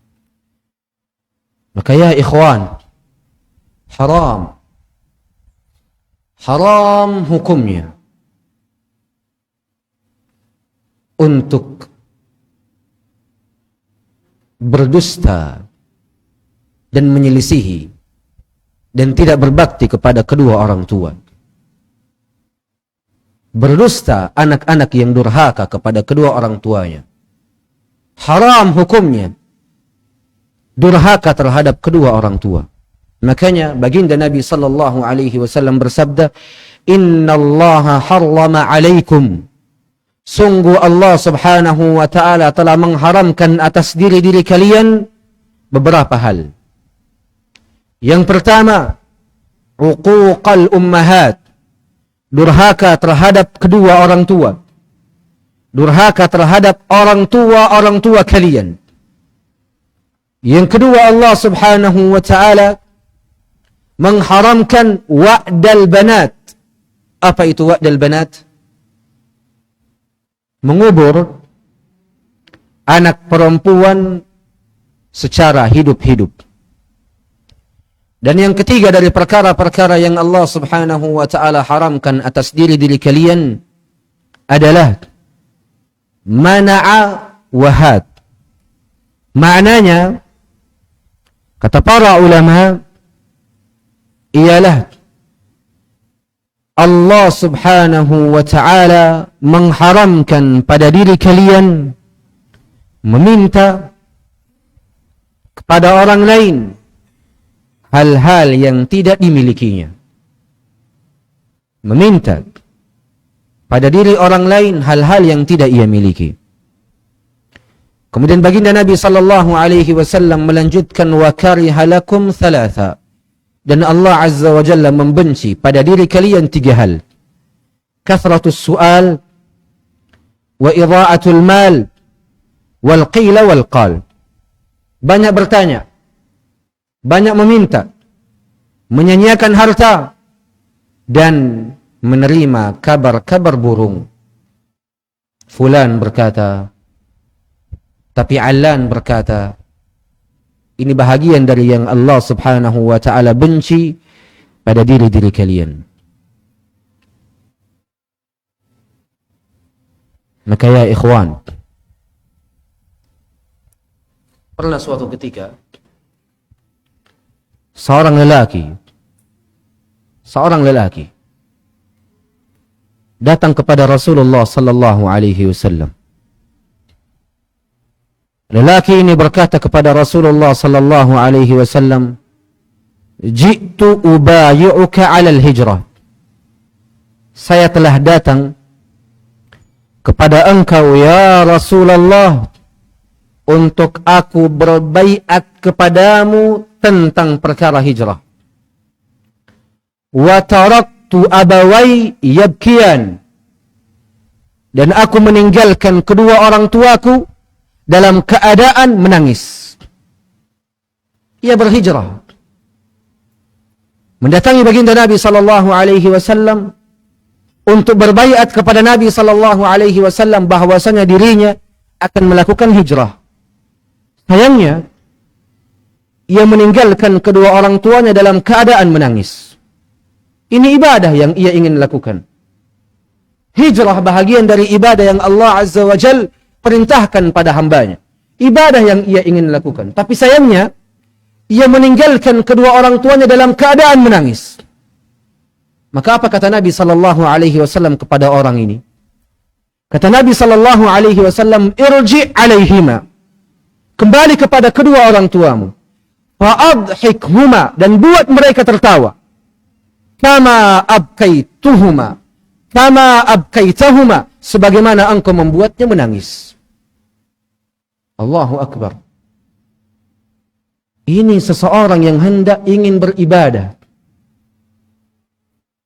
Maka ya ikhwan, haram hukumnya untuk berdusta dan menyelisihi dan tidak berbakti kepada kedua orang tua. Berdusta anak-anak yang durhaka kepada kedua orang tuanya. Haram hukumnya durhaka terhadap kedua orang tua. Makanya baginda Nabi sallallahu alaihi wasallam bersabda, "Innallaha harrama 'alaikum." Sungguh Allah subhanahu wa ta'ala telah mengharamkan atas diri-diri kalian beberapa hal. Yang pertama, uquqal ummahat, durhaka terhadap kedua orang tua. Durhaka terhadap orang tua kalian. Yang kedua, Allah subhanahu wa ta'ala mengharamkan wa'dal banat. Apa itu wa'dal banat? Mengubur anak perempuan secara hidup-hidup. Dan yang ketiga dari perkara-perkara yang Allah subhanahu wa ta'ala haramkan atas diri-diri kalian adalah mana'a wahad. Maknanya, kata para ulama, ialah Allah subhanahu wa ta'ala mengharamkan pada diri kalian meminta kepada orang lain hal-hal yang tidak dimilikinya. Meminta pada diri orang lain hal-hal yang tidak ia miliki. Kemudian baginda Nabi sallallahu alaihi wasallam melanjutkan, wa kariha lakum thalatha. Dan Allah azza wa jalla membenci pada diri kalian tiga hal. Kathratus su'al, wa idha'atul mal, wal qila wal qal. Banyak bertanya, banyak meminta, menyanyiakan harta, dan menerima kabar-kabar burung. Fulan berkata, tapi Alan berkata. Ini bahagian dari yang Allah subhanahu wa ta'ala benci pada diri-diri kalian. Maka ya ikhwan, pernah suatu ketika seorang lelaki datang kepada Rasulullah sallallahu alaihi wasallam. Lelaki ini berkata kepada Rasulullah sallallahu alaihi wasallam, "Ji'tu ubayyuka 'ala al-hijrah." Saya telah datang kepada engkau ya Rasulullah untuk aku berbaiat kepadamu tentang perkara hijrah. Wa taraktu abawai yabkiyan, dan aku meninggalkan kedua orang tuaku dalam keadaan menangis. Ia berhijrah, mendatangi baginda Nabi sallallahu alaihi wasallam untuk berbaiat kepada Nabi sallallahu alaihi wasallam bahwasanya dirinya akan melakukan hijrah. Sayangnya, ia meninggalkan kedua orang tuanya dalam keadaan menangis. Ini ibadah yang ia ingin lakukan. Hijrah bahagian dari ibadah yang Allah Azza wa Jal perintahkan pada hambanya. Ibadah yang ia ingin lakukan. Tapi sayangnya, ia meninggalkan kedua orang tuanya dalam keadaan menangis. Maka apa kata Nabi sallallahu alaihi wasallam kepada orang ini? Kata Nabi sallallahu alaihi wasallam, "Irji' alaihima." Kembali kepada kedua orang tuamu. Fa'adhikhuma, dan buat mereka tertawa. Kama abkaituhuma, kama abkaitahuma, sebagaimana engkau membuatnya menangis. Allahu Akbar. Ini seseorang yang hendak ingin beribadah,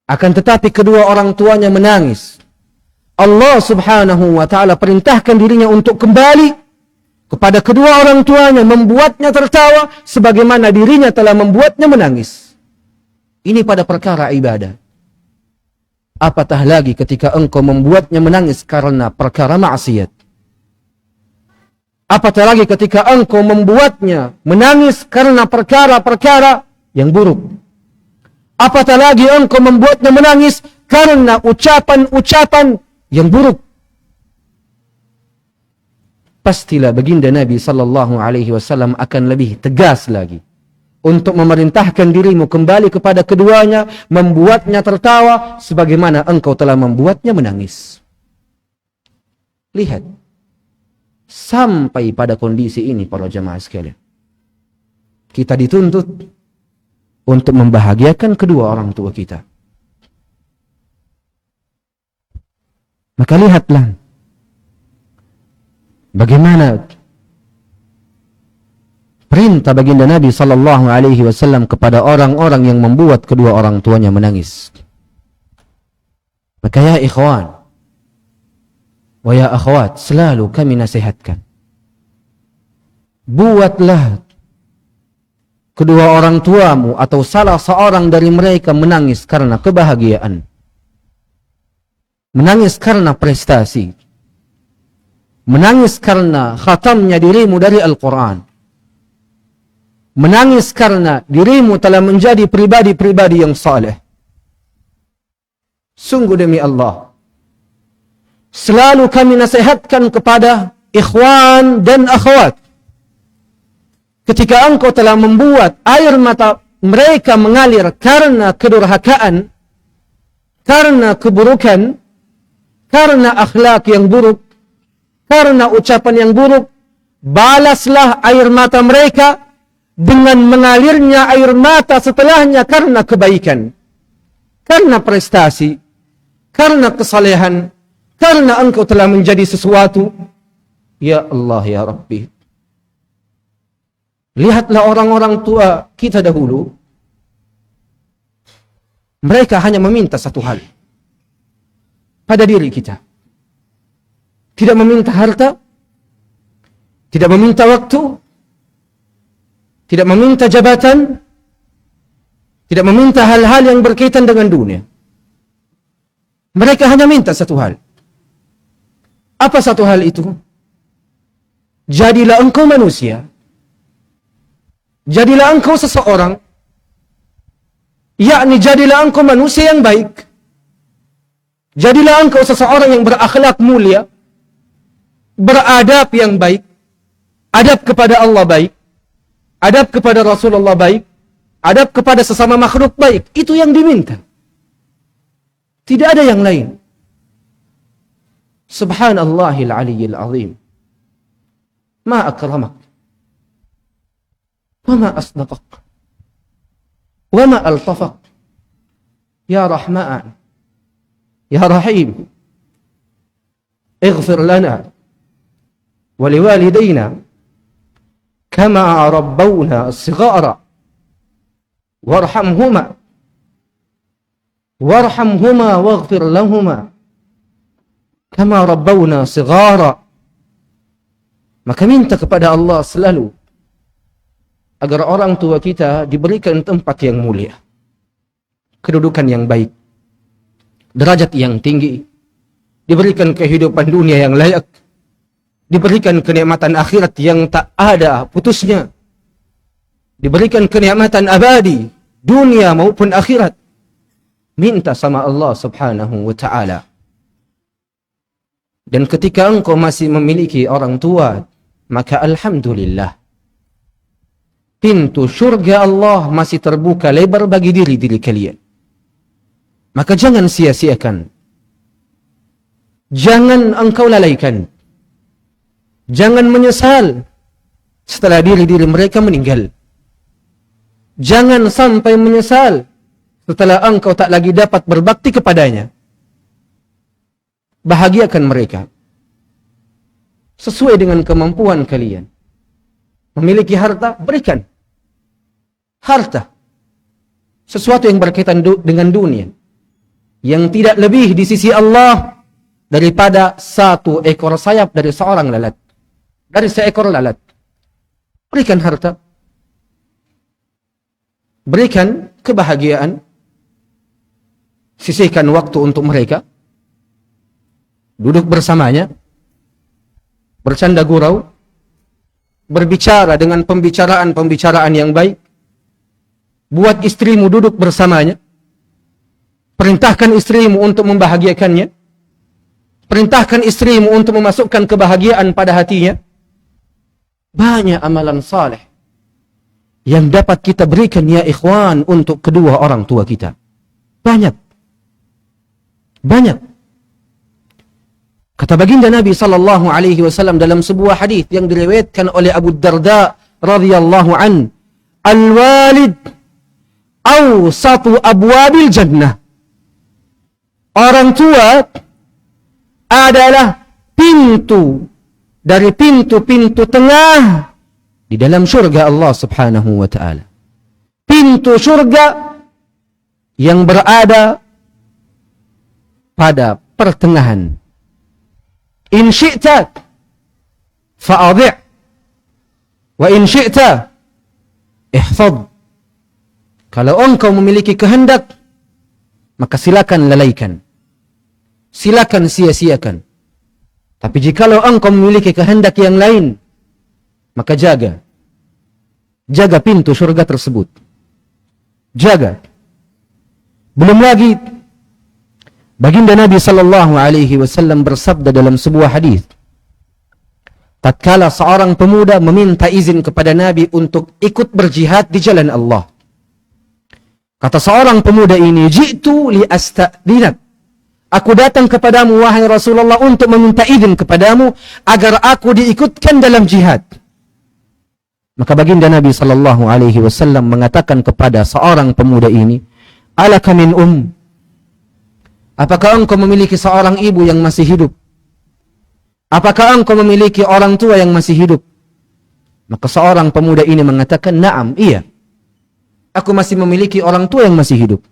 akan tetapi kedua orang tuanya menangis. Allah subhanahu wa ta'ala perintahkan dirinya untuk kembali kepada kedua orang tuanya, membuatnya tertawa sebagaimana dirinya telah membuatnya menangis. Ini pada perkara ibadah. Apatah lagi ketika engkau membuatnya menangis karena perkara maksiat. Apatah lagi ketika engkau membuatnya menangis karena perkara-perkara yang buruk. Apatah lagi engkau membuatnya menangis karena ucapan-ucapan yang buruk. Pastilah baginda Nabi sallallahu alaihi wasallam akan lebih tegas lagi untuk memerintahkan dirimu kembali kepada keduanya, membuatnya tertawa sebagaimana engkau telah membuatnya menangis. Lihat, sampai pada kondisi ini para jamaah sekalian, kita dituntut untuk membahagiakan kedua orang tua kita. Maka lihatlah bagaimana perintah baginda Nabi sallallahu alaihi wasallam kepada orang-orang yang membuat kedua orang tuanya menangis. Maka ya ikhwan wa ya akhwat, selalu kami nasihatkan, buatlah kedua orang tuamu atau salah seorang dari mereka menangis karena kebahagiaan, menangis karena prestasi, menangis karena khatamnya dirimu dari Al-Quran, menangis karena dirimu telah menjadi pribadi-pribadi yang saleh. Sungguh demi Allah, selalu kami nasihatkan kepada ikhwan dan akhwat, ketika engkau telah membuat air mata mereka mengalir karena kedurhakaan, karena keburukan, karena akhlak yang buruk, karena ucapan yang buruk, balaslah air mata mereka dengan mengalirnya air mata setelahnya karena kebaikan, karena prestasi, karena kesalehan, karena engkau telah menjadi sesuatu. Ya Allah ya Rabbi, lihatlah orang-orang tua kita dahulu, mereka hanya meminta satu hal pada diri kita. Tidak meminta harta, tidak meminta waktu, tidak meminta jabatan, tidak meminta hal-hal yang berkaitan dengan dunia. Mereka hanya minta satu hal. Apa satu hal itu? Jadilah engkau manusia, jadilah engkau seseorang, yakni jadilah engkau manusia yang baik, jadilah engkau seseorang yang berakhlak mulia, beradab yang baik, adab kepada Allah baik, adab kepada Rasulullah baik, adab kepada sesama makhluk baik. Itu yang diminta, tidak ada yang lain. Subhanallahil aliyyil azim. Ma akramak. Wa ma asdaqak. Wa ma altafak. Ya Rahman. Ya Rahim. Ighfir lana. Wa liwalidayna. Kama rabbawna sighara. Warhamhuma. Warhamhuma waghfir lahuma. Kama rabbawna sighara. Maka minta kepada Allah selalu agar orang tua kita diberikan tempat yang mulia, kedudukan yang baik, derajat yang tinggi, diberikan kehidupan dunia yang layak, diberikan kenikmatan akhirat yang tak ada putusnya, diberikan kenikmatan abadi dunia maupun akhirat. Minta sama Allah Subhanahu wa ta'ala. Dan ketika engkau masih memiliki orang tua, maka alhamdulillah, pintu syurga Allah masih terbuka lebar bagi diri-diri kalian. Maka jangan sia-siakan. Jangan engkau lalaikan. Jangan menyesal setelah diri-diri mereka meninggal. Jangan sampai menyesal setelah engkau tak lagi dapat berbakti kepadanya. Bahagiakan mereka sesuai dengan kemampuan kalian. Memiliki harta, berikan harta, sesuatu yang berkaitan dengan dunia, yang tidak lebih di sisi Allah daripada satu ekor sayap dari seorang lalat, dari seekor lalat. Berikan harta, berikan kebahagiaan, sisihkan waktu untuk mereka, duduk bersamanya, bercanda gurau, berbicara dengan pembicaraan yang baik. Buat istrimu duduk bersamanya. Perintahkan istrimu untuk membahagiakannya. Perintahkan istrimu untuk memasukkan kebahagiaan pada hatinya. Banyak amalan saleh yang dapat kita berikan ya ikhwan untuk kedua orang tua kita. Banyak. Banyak. Kata baginda Nabi sallallahu alaihi wasallam dalam sebuah hadis yang diriwayatkan oleh Abu Darda radhiyallahu an, al-walid awsatu abwabil jannah. Orang tua adalah pintu dari pintu-pintu tengah di dalam syurga Allah Subhanahu wa taala. Pintu syurga yang berada pada pertengahan. In syi'ta fa'adhi' wa in syi'ta ihfadh. Kalau engkau memiliki kehendak, maka silakan lalaikan, silakan sia-siakan. Tapi jikalau engkau memiliki kehendak yang lain, maka jaga pintu surga tersebut. Jaga. Belum lagi baginda Nabi sallallahu alaihi wasallam bersabda dalam sebuah hadis, tatkala seorang pemuda meminta izin kepada Nabi untuk ikut berjihad di jalan Allah. Kata seorang pemuda ini, ji'tu li asta'dinak. Aku datang kepadamu wahai Rasulullah untuk meminta izin kepadamu agar aku diikutkan dalam jihad. Maka baginda Nabi sallallahu alaihi wasallam mengatakan kepada seorang pemuda ini, alaka min apakah engkau memiliki seorang ibu yang masih hidup? Apakah engkau memiliki orang tua yang masih hidup? Maka seorang pemuda ini mengatakan, na'am, iya. Aku masih memiliki orang tua yang masih hidup.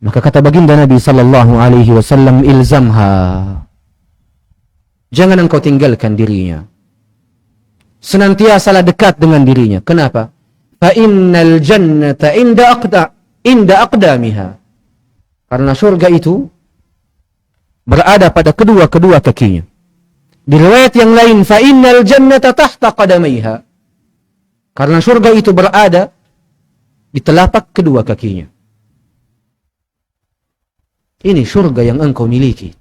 Maka kata baginda Nabi sallallahu alaihi wasallam, ilzamha. Jangan engkau tinggalkan dirinya. Senantiasalah dekat dengan dirinya. Kenapa? Fa innal jannata inda aqdamiha. Karena surga itu berada pada kedua-kedua kakinya. Di riwayat yang lain, fa innal jannata tahta qadamaiha. Karena surga itu berada di telapak kedua kakinya. Ini surga yang engkau miliki.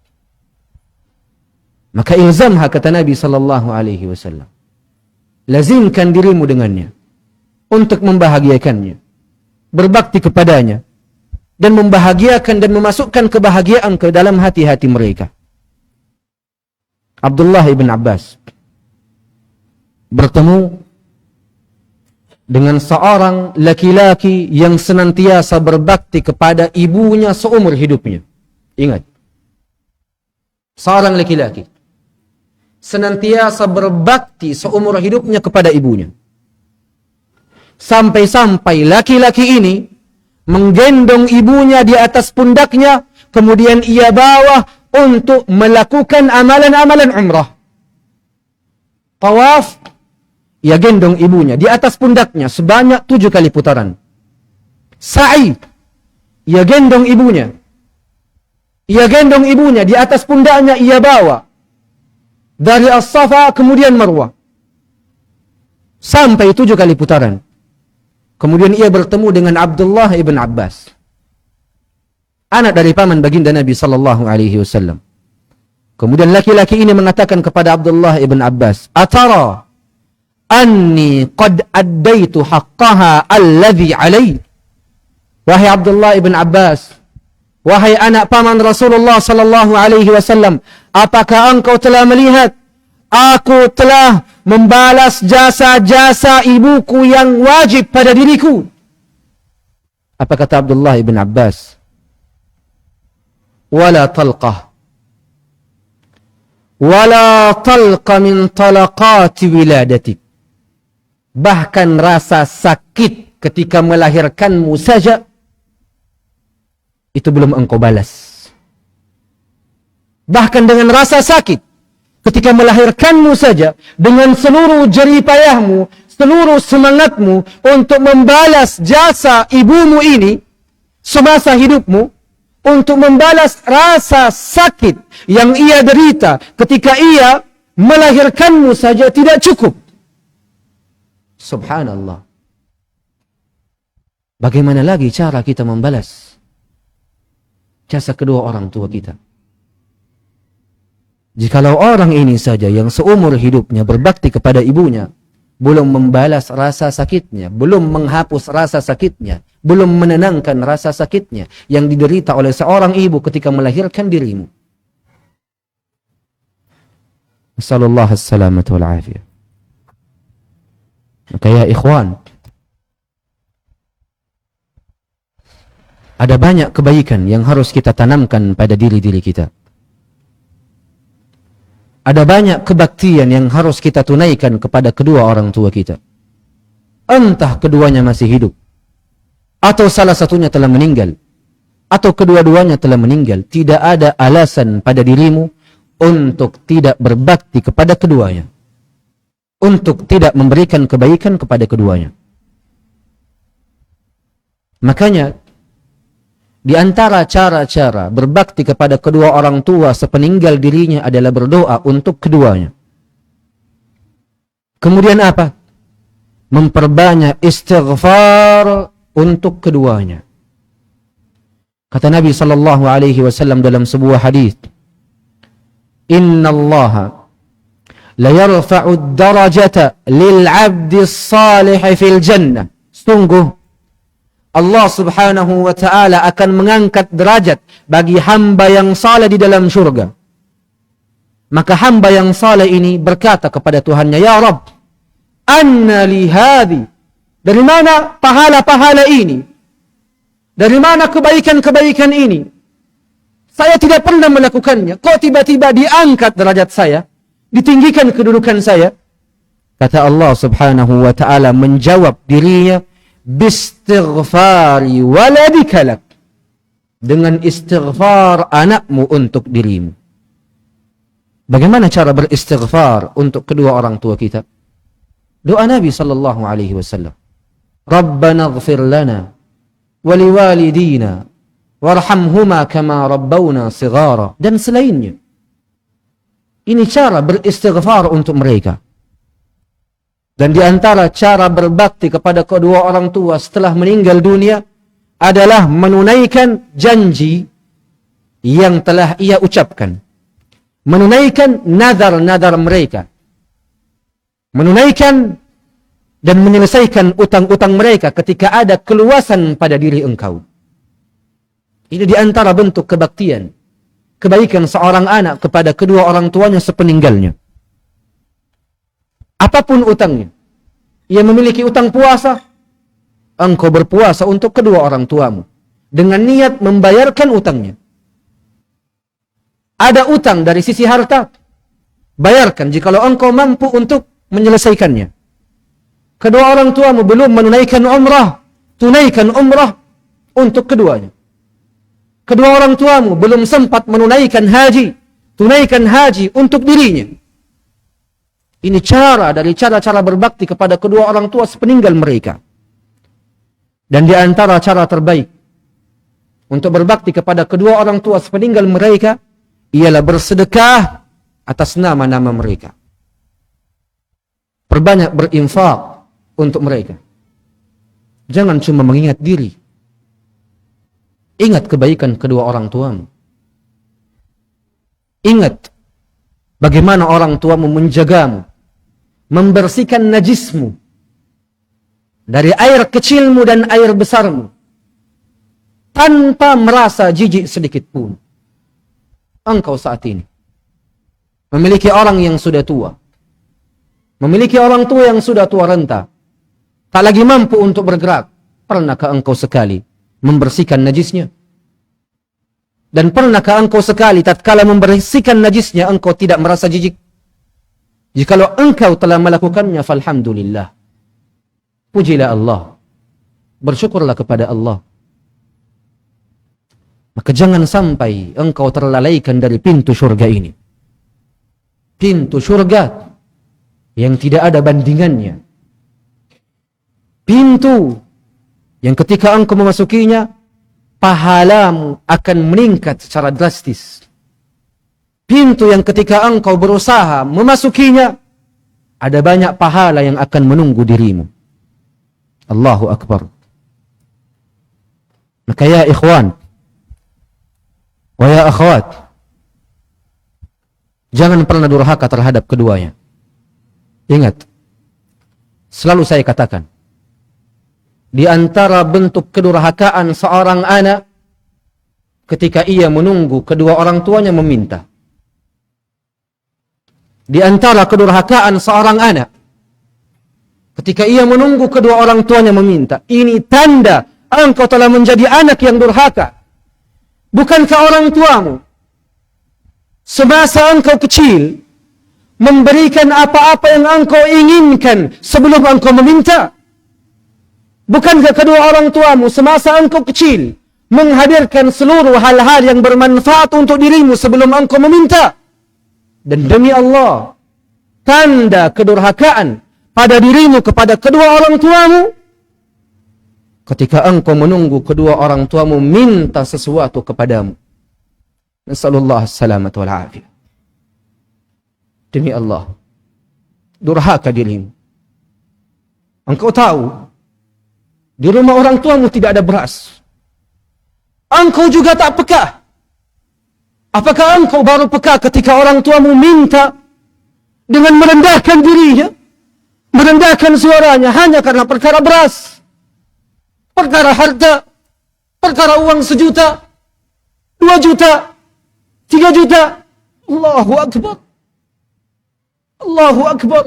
Maka ilzamha, kata Nabi sallallahu alaihi wasallam. Lazimkan dirimu dengannya untuk membahagiakannya, berbakti kepadanya, dan membahagiakan dan memasukkan kebahagiaan ke dalam hati-hati mereka. Abdullah ibn Abbas bertemu dengan seorang laki-laki yang senantiasa berbakti kepada ibunya seumur hidupnya. Ingat, seorang laki-laki senantiasa berbakti seumur hidupnya kepada ibunya. Sampai-sampai laki-laki ini menggendong ibunya di atas pundaknya, kemudian ia bawa untuk melakukan amalan-amalan umrah. Tawaf, ia gendong ibunya di atas pundaknya sebanyak 7 kali putaran. Sa'i, ia gendong ibunya. Ia gendong ibunya di atas pundaknya, ia bawa dari As-Safa kemudian Marwah. Sampai 7 kali putaran. Kemudian ia bertemu dengan Abdullah ibn Abbas, anak dari paman baginda Nabi sallallahu alaihi wasallam. Kemudian laki-laki ini mengatakan kepada Abdullah ibn Abbas, "Atara anni qad addaitu haqqaha alladhi alai?" Wahai Abdullah ibn Abbas, wahai anak paman Rasulullah sallallahu alaihi wasallam, apakah engkau telah melihat aku telah membalas jasa-jasa ibuku yang wajib pada diriku? Apa kata Abdullah ibn Abbas? Wala talqah, wala talqa min talaqati wiladatik. Bahkan rasa sakit ketika melahirkanmu saja, itu belum engkau balas. Bahkan dengan rasa sakit ketika melahirkanmu saja, dengan seluruh jerih payahmu, seluruh semangatmu untuk membalas jasa ibumu ini semasa hidupmu, untuk membalas rasa sakit yang ia derita ketika ia melahirkanmu saja tidak cukup. Subhanallah. Bagaimana lagi cara kita membalas jasa kedua orang tua kita? Jikalau orang ini saja yang seumur hidupnya berbakti kepada ibunya, belum membalas rasa sakitnya, belum menghapus rasa sakitnya, belum menenangkan rasa sakitnya yang diderita oleh seorang ibu ketika melahirkan dirimu. Nasallallahu as-salamata wal afiyah. Maka ya ikhwan, ada banyak kebaikan yang harus kita tanamkan pada diri-diri kita. Ada banyak kebaktian yang harus kita tunaikan kepada kedua orang tua kita. Entah keduanya masih hidup, atau salah satunya telah meninggal, atau kedua-duanya telah meninggal, tidak ada alasan pada dirimu untuk tidak berbakti kepada keduanya, untuk tidak memberikan kebaikan kepada keduanya. Makanya di antara cara-cara berbakti kepada kedua orang tua sepeninggal dirinya adalah berdoa untuk keduanya. Kemudian apa? Memperbanyak istighfar untuk keduanya. Kata Nabi sallallahu alaihi wasallam dalam sebuah hadis, "Innallaha la yarfa'u ad-darajata lil 'abdi as-salih fil jannah." Sungguh Allah subhanahu wa ta'ala akan mengangkat derajat bagi hamba yang saleh di dalam syurga. Maka hamba yang saleh ini berkata kepada Tuhannya, "Ya Rabb, anna li hadhi?" Dari mana pahala-pahala ini? Dari mana kebaikan-kebaikan ini? Saya tidak pernah melakukannya. Kok tiba-tiba diangkat derajat saya? Ditinggikan kedudukan saya? Kata Allah subhanahu wa ta'ala menjawab dirinya, bistighfari waladika lak, dengan istighfar anakmu untuk dirimu. Bagaimana cara beristighfar untuk kedua orang tua kita? Doa Nabi sallallahu alaihi wasallam, Rabbana ighfir lana wa liwalidina warhamhuma kama rabbawna shighara, dan selainnya. Ini cara beristighfar untuk mereka. Dan di antara cara berbakti kepada kedua orang tua setelah meninggal dunia adalah menunaikan janji yang telah ia ucapkan. Menunaikan nazar-nazar mereka. Menunaikan dan menyelesaikan utang-utang mereka ketika ada keluasan pada diri engkau. Ini di antara bentuk kebaktian kebaikan seorang anak kepada kedua orang tuanya sepeninggalnya. Apapun utangnya. Ia memiliki utang puasa, engkau berpuasa untuk kedua orang tuamu dengan niat membayarkan utangnya. Ada utang dari sisi harta, bayarkan jikalau engkau mampu untuk menyelesaikannya. Kedua orang tuamu belum menunaikan umrah, tunaikan umrah untuk keduanya. Kedua orang tuamu belum sempat menunaikan haji, tunaikan haji untuk dirinya. Ini cara dari cara-cara berbakti kepada kedua orang tua sepeninggal mereka. Dan di antara cara terbaik untuk berbakti kepada kedua orang tua sepeninggal mereka ialah bersedekah atas nama-nama mereka. Perbanyak berinfak untuk mereka. Jangan cuma mengingat diri. Ingat kebaikan kedua orang tuamu. Ingat bagaimana orang tuamu menjagamu, membersihkan najismu dari air kecilmu dan air besarmu tanpa merasa jijik sedikit pun. Engkau saat ini memiliki orang yang sudah tua, memiliki orang tua yang sudah tua renta, tak lagi mampu untuk bergerak. Pernahkah engkau sekali membersihkan najisnya? Dan pernahkah engkau sekali tatkala membersihkan najisnya engkau tidak merasa jijik? Jikalau engkau telah melakukannya, falhamdulillah. Pujilah Allah. Bersyukurlah kepada Allah. Maka jangan sampai engkau terlalaikan dari pintu syurga ini. Pintu syurga yang tidak ada bandingannya. Pintu yang ketika engkau memasukinya, pahalamu akan meningkat secara drastis. Pintu yang ketika engkau berusaha memasukinya, ada banyak pahala yang akan menunggu dirimu. Allahu Akbar. Maka ya ikhwan, wa ya akhwat, jangan pernah durhaka terhadap keduanya. Ingat, selalu saya katakan, di antara bentuk kedurhakaan seorang anak ketika ia menunggu kedua orang tuanya meminta. Di antara kedurhakaan seorang anak ketika ia menunggu kedua orang tuanya meminta. Ini tanda engkau telah menjadi anak yang durhaka. Bukankah orang tuamu semasa engkau kecil memberikan apa-apa yang engkau inginkan sebelum engkau meminta? Bukankah kedua orang tuamu semasa engkau kecil menghadirkan seluruh hal-hal yang bermanfaat untuk dirimu sebelum engkau meminta? Dan demi Allah, tanda kedurhakaan pada dirimu kepada kedua orang tuamu ketika engkau menunggu kedua orang tuamu minta sesuatu kepadamu. Nasallallahu as-salamata wal afiyah. Demi Allah, durhaka dirimu. Engkau tahu di rumah orang tuamu tidak ada beras. Engkau juga tak peka. Apakah engkau baru peka ketika orang tuamu minta dengan merendahkan dirinya, merendahkan suaranya hanya karena perkara beras, perkara harta, perkara uang 1 juta, 2 juta, 3 juta. Allahu Akbar. Allahu Akbar.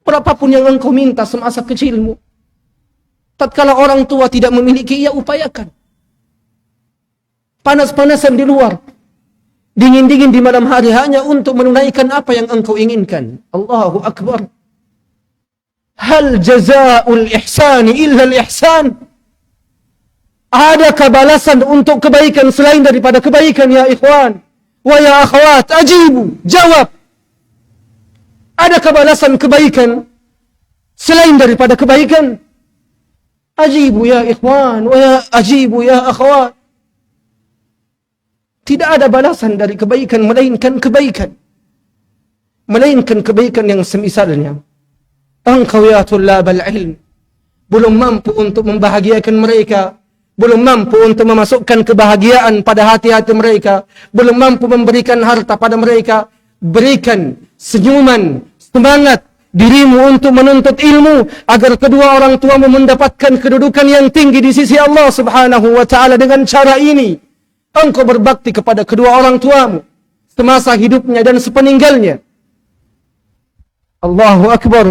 Berapapun yang engkau minta semasa kecilmu, tatkala orang tua tidak memiliki, ia upayakan. Panas-panasan di luar, dingin-dingin di malam hari hanya untuk menunaikan apa yang engkau inginkan. Allahu Akbar. Hal jazaa'ul ihsani illa al-ihsan. Adakah balasan untuk kebaikan selain daripada kebaikan, ya ikhwan? Wa ya akhwat, ajibu, jawab. Adakah balasan kebaikan selain daripada kebaikan? Ajibu ya ikhwan, wa ya ajibu ya akhwat. Tidak ada balasan dari kebaikan melainkan kebaikan. Melainkan kebaikan yang semisalnya. Engkau ya tullabal ilm belum mampu untuk membahagiakan mereka, belum mampu untuk memasukkan kebahagiaan pada hati-hati mereka, belum mampu memberikan harta pada mereka. Berikan senyuman, semangat dirimu untuk menuntut ilmu agar kedua orang tuamu mendapatkan kedudukan yang tinggi di sisi Allah Subhanahu wa taala. Dengan cara ini engkau berbakti kepada kedua orang tuamu semasa hidupnya dan sepeninggalnya. Allahu Akbar.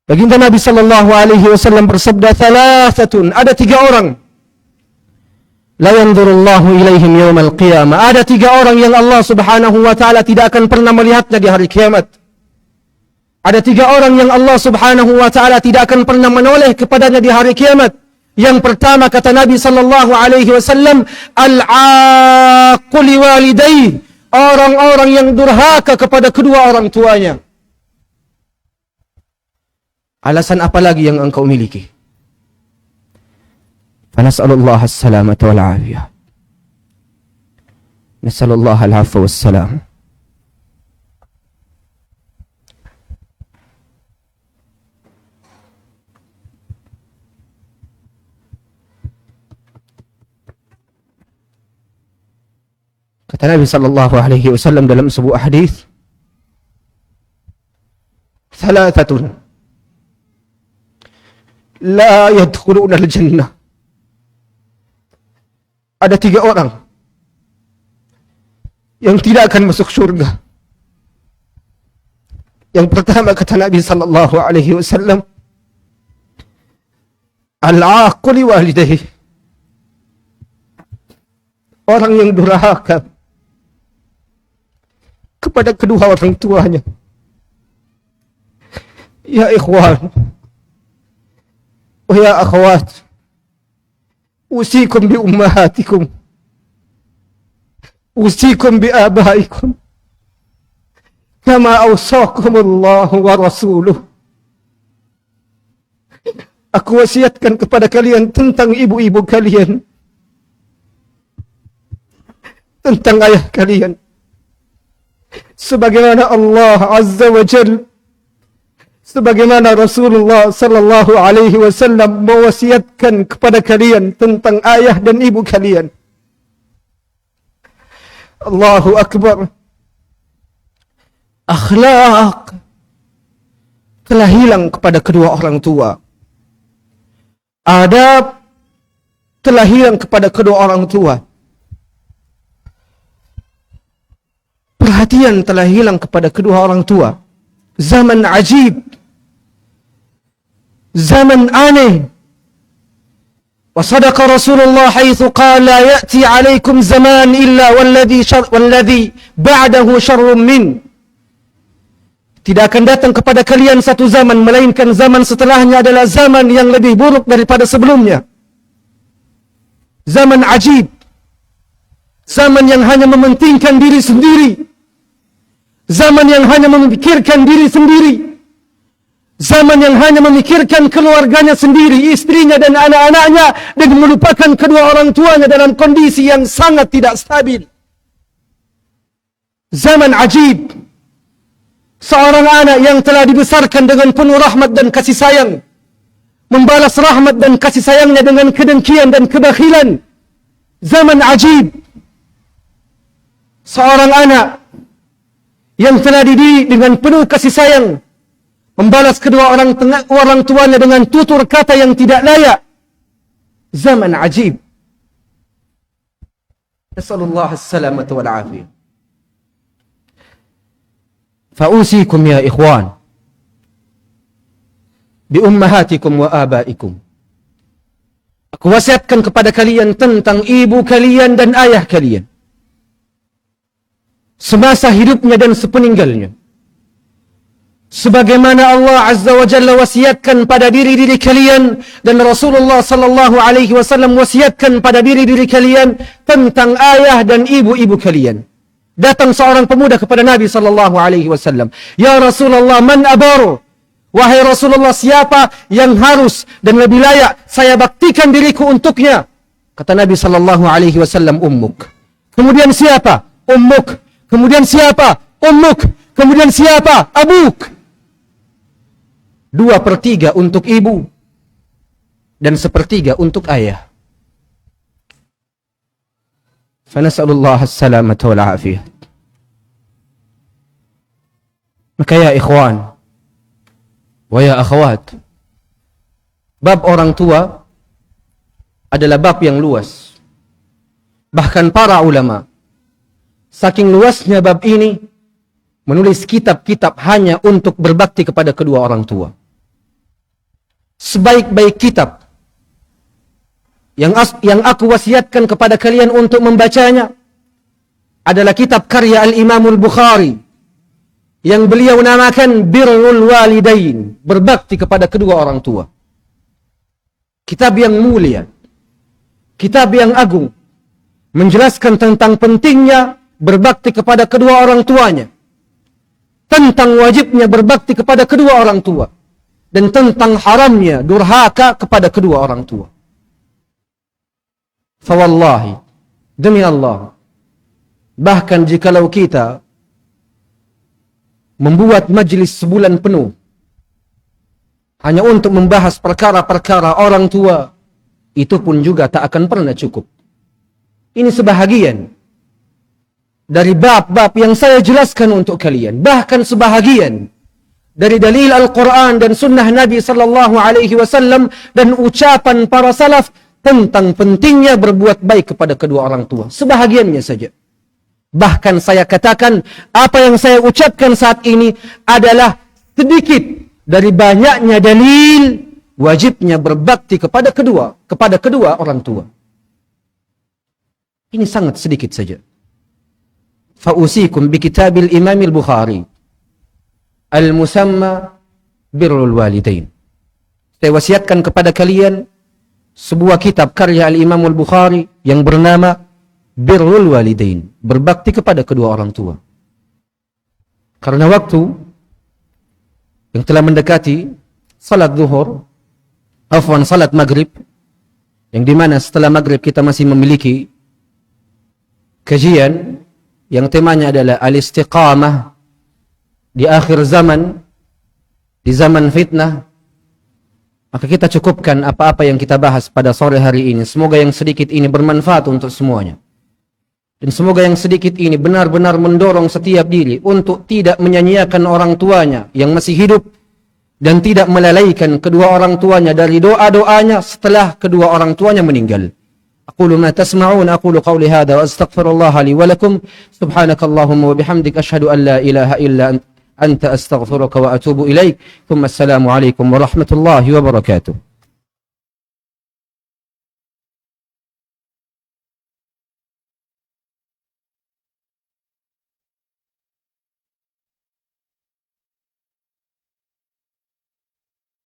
Baginda Nabi sallallahu alaihi wasallam bersabda, "Thalathatun," ada 3 orang. "La yanzurullahu ilaihim yaumal qiyamah." Ada 3 orang yang Allah Subhanahu wa taala tidak akan pernah melihatnya di hari kiamat. Ada 3 orang yang Allah Subhanahu wa taala tidak akan pernah menoleh kepadanya di hari kiamat. Yang pertama kata Nabi sallallahu alaihi wasallam, "Al-'aqu liwalidayhi," orang-orang yang durhaka kepada kedua orang tuanya. Alasan apa lagi yang engkau miliki? Fanas'alullah as-salamata wal 'afiyah. Nas'alullah al-'afwa was-salam. Kata Nabi sallallahu alaihi wasallam dalam sebuah hadis, "Thalathatun la yadkhuluna al-jannah." Ada 3 orang yang tidak akan masuk surga. Yang pertama kata Nabi sallallahu alaihi wasallam, "Al-'aqu liwalidayhi," orang yang durhaka kepada kedua orang tuanya. Ya ikhwan wa ya akhwat, usikum bi ummahatikum, usikum bi abaikum, kama awsaakumullahu wa rasuluh. Aku wasiatkan kepada kalian tentang ibu-ibu kalian, tentang ayah kalian, sebagaimana Allah Azza wa Jalla, sebagaimana Rasulullah sallallahu alaihi wasallam mewasiatkan kepada kalian tentang ayah dan ibu kalian. Allahu Akbar. Akhlak telah hilang kepada kedua orang tua. Adab telah hilang kepada kedua orang tua. Perhatian telah hilang kepada kedua orang tua. Zaman ajib, zaman aneh. Wa sadaqa Rasulullah haitsu qala la ya'ti 'alaikum zaman illa walladhi ba'dahu syarrun min. Tidak akan datang kepada kalian satu zaman melainkan zaman setelahnya adalah zaman yang lebih buruk daripada sebelumnya. Zaman ajib. Zaman yang hanya mementingkan diri sendiri. Zaman yang hanya memikirkan diri sendiri. Zaman yang hanya memikirkan keluarganya sendiri, istrinya dan anak-anaknya, dan melupakan kedua orang tuanya dalam kondisi yang sangat tidak stabil. Zaman ajib. Seorang anak yang telah dibesarkan dengan penuh rahmat dan kasih sayang, membalas rahmat dan kasih sayangnya dengan kedengkian dan kebakhilan. Zaman ajib. Seorang anak yang telah dididik dengan penuh kasih sayang, membalas kedua orang tuanya dengan tutur kata yang tidak layak. Zaman ajib. Nasallallahu as-salamata wal afiyah. Fa'usikum ya ikhwan bi ummahatikum wa abaikum. Aku wasiatkan kepada kalian tentang ibu kalian dan ayah kalian semasa hidupnya dan sepeninggalnya. Sebagaimana Allah Azza wa Jalla wasiatkan pada diri-diri kalian dan Rasulullah sallallahu alaihi wasallam wasiatkan pada diri-diri kalian tentang ayah dan ibu-ibu kalian. Datang seorang pemuda kepada Nabi sallallahu alaihi wasallam, "Ya Rasulullah, man abaru?" Wahai Rasulullah, siapa yang harus dan lebih layak saya baktikan diriku untuknya? Kata Nabi sallallahu alaihi wasallam, ummuk. Kemudian siapa? Ummuk. Kemudian siapa? Ummuk. Kemudian siapa? Abuk. 2/3 untuk ibu dan 1/3 untuk ayah. Fanas'alullah as-salamata wal afiyah. Maka ya ikhwan wa ya akhwat, bab orang tua adalah bab yang luas. Bahkan para ulama, saking luasnya bab ini, menulis kitab-kitab hanya untuk berbakti kepada kedua orang tua. Sebaik-baik kitab yang aku wasiatkan kepada kalian untuk membacanya adalah kitab karya Al-Imam Al-Bukhari yang beliau namakan Birrul Walidain, berbakti kepada kedua orang tua. Kitab yang mulia, kitab yang agung, menjelaskan tentang pentingnya berbakti kepada kedua orang tuanya, tentang wajibnya berbakti kepada kedua orang tua, dan tentang haramnya durhaka kepada kedua orang tua. Fawallahi, demi Allah, bahkan jikalau kita membuat majlis sebulan penuh hanya untuk membahas perkara-perkara orang tua, itu pun juga tak akan pernah cukup. Ini sebahagian dari bab-bab yang saya jelaskan untuk kalian. Bahkan sebahagian dari dalil Al-Quran dan sunnah Nabi sallallahu alaihi wasallam dan ucapan para salaf tentang pentingnya berbuat baik kepada kedua orang tua. Sebahagiannya saja. Bahkan saya katakan, apa yang saya ucapkan saat ini adalah sedikit dari banyaknya dalil wajibnya berbakti kepada kedua orang tua. Ini sangat sedikit saja. Fa'usikum bi kitabil Imam Al-Bukhari al-musamma Birrul Walidain. Saya wasiatkan kepada kalian sebuah kitab karya Al-Imam Al-Bukhari yang bernama Birrul Walidain, berbakti kepada kedua orang tua. Karena waktu yang telah mendekati salat zuhur, salat maghrib, yang dimana setelah maghrib kita masih memiliki kajian yang temanya adalah al-istiqamah di akhir zaman, di zaman fitnah, maka kita cukupkan apa-apa yang kita bahas pada sore hari ini. Semoga yang sedikit ini bermanfaat untuk semuanya. Dan semoga yang sedikit ini benar-benar mendorong setiap diri untuk tidak menyanyiakan orang tuanya yang masih hidup dan tidak melalaikan kedua orang tuanya dari doa-doanya setelah kedua orang tuanya meninggal. أقول ما تسمعون أقول قولي هذا وأستغفر الله لي ولكم سبحانك اللهم وبحمدك أشهد أن لا إله إلا أنت أستغفرك وأتوب إليك ثم السلام عليكم ورحمة الله وبركاته.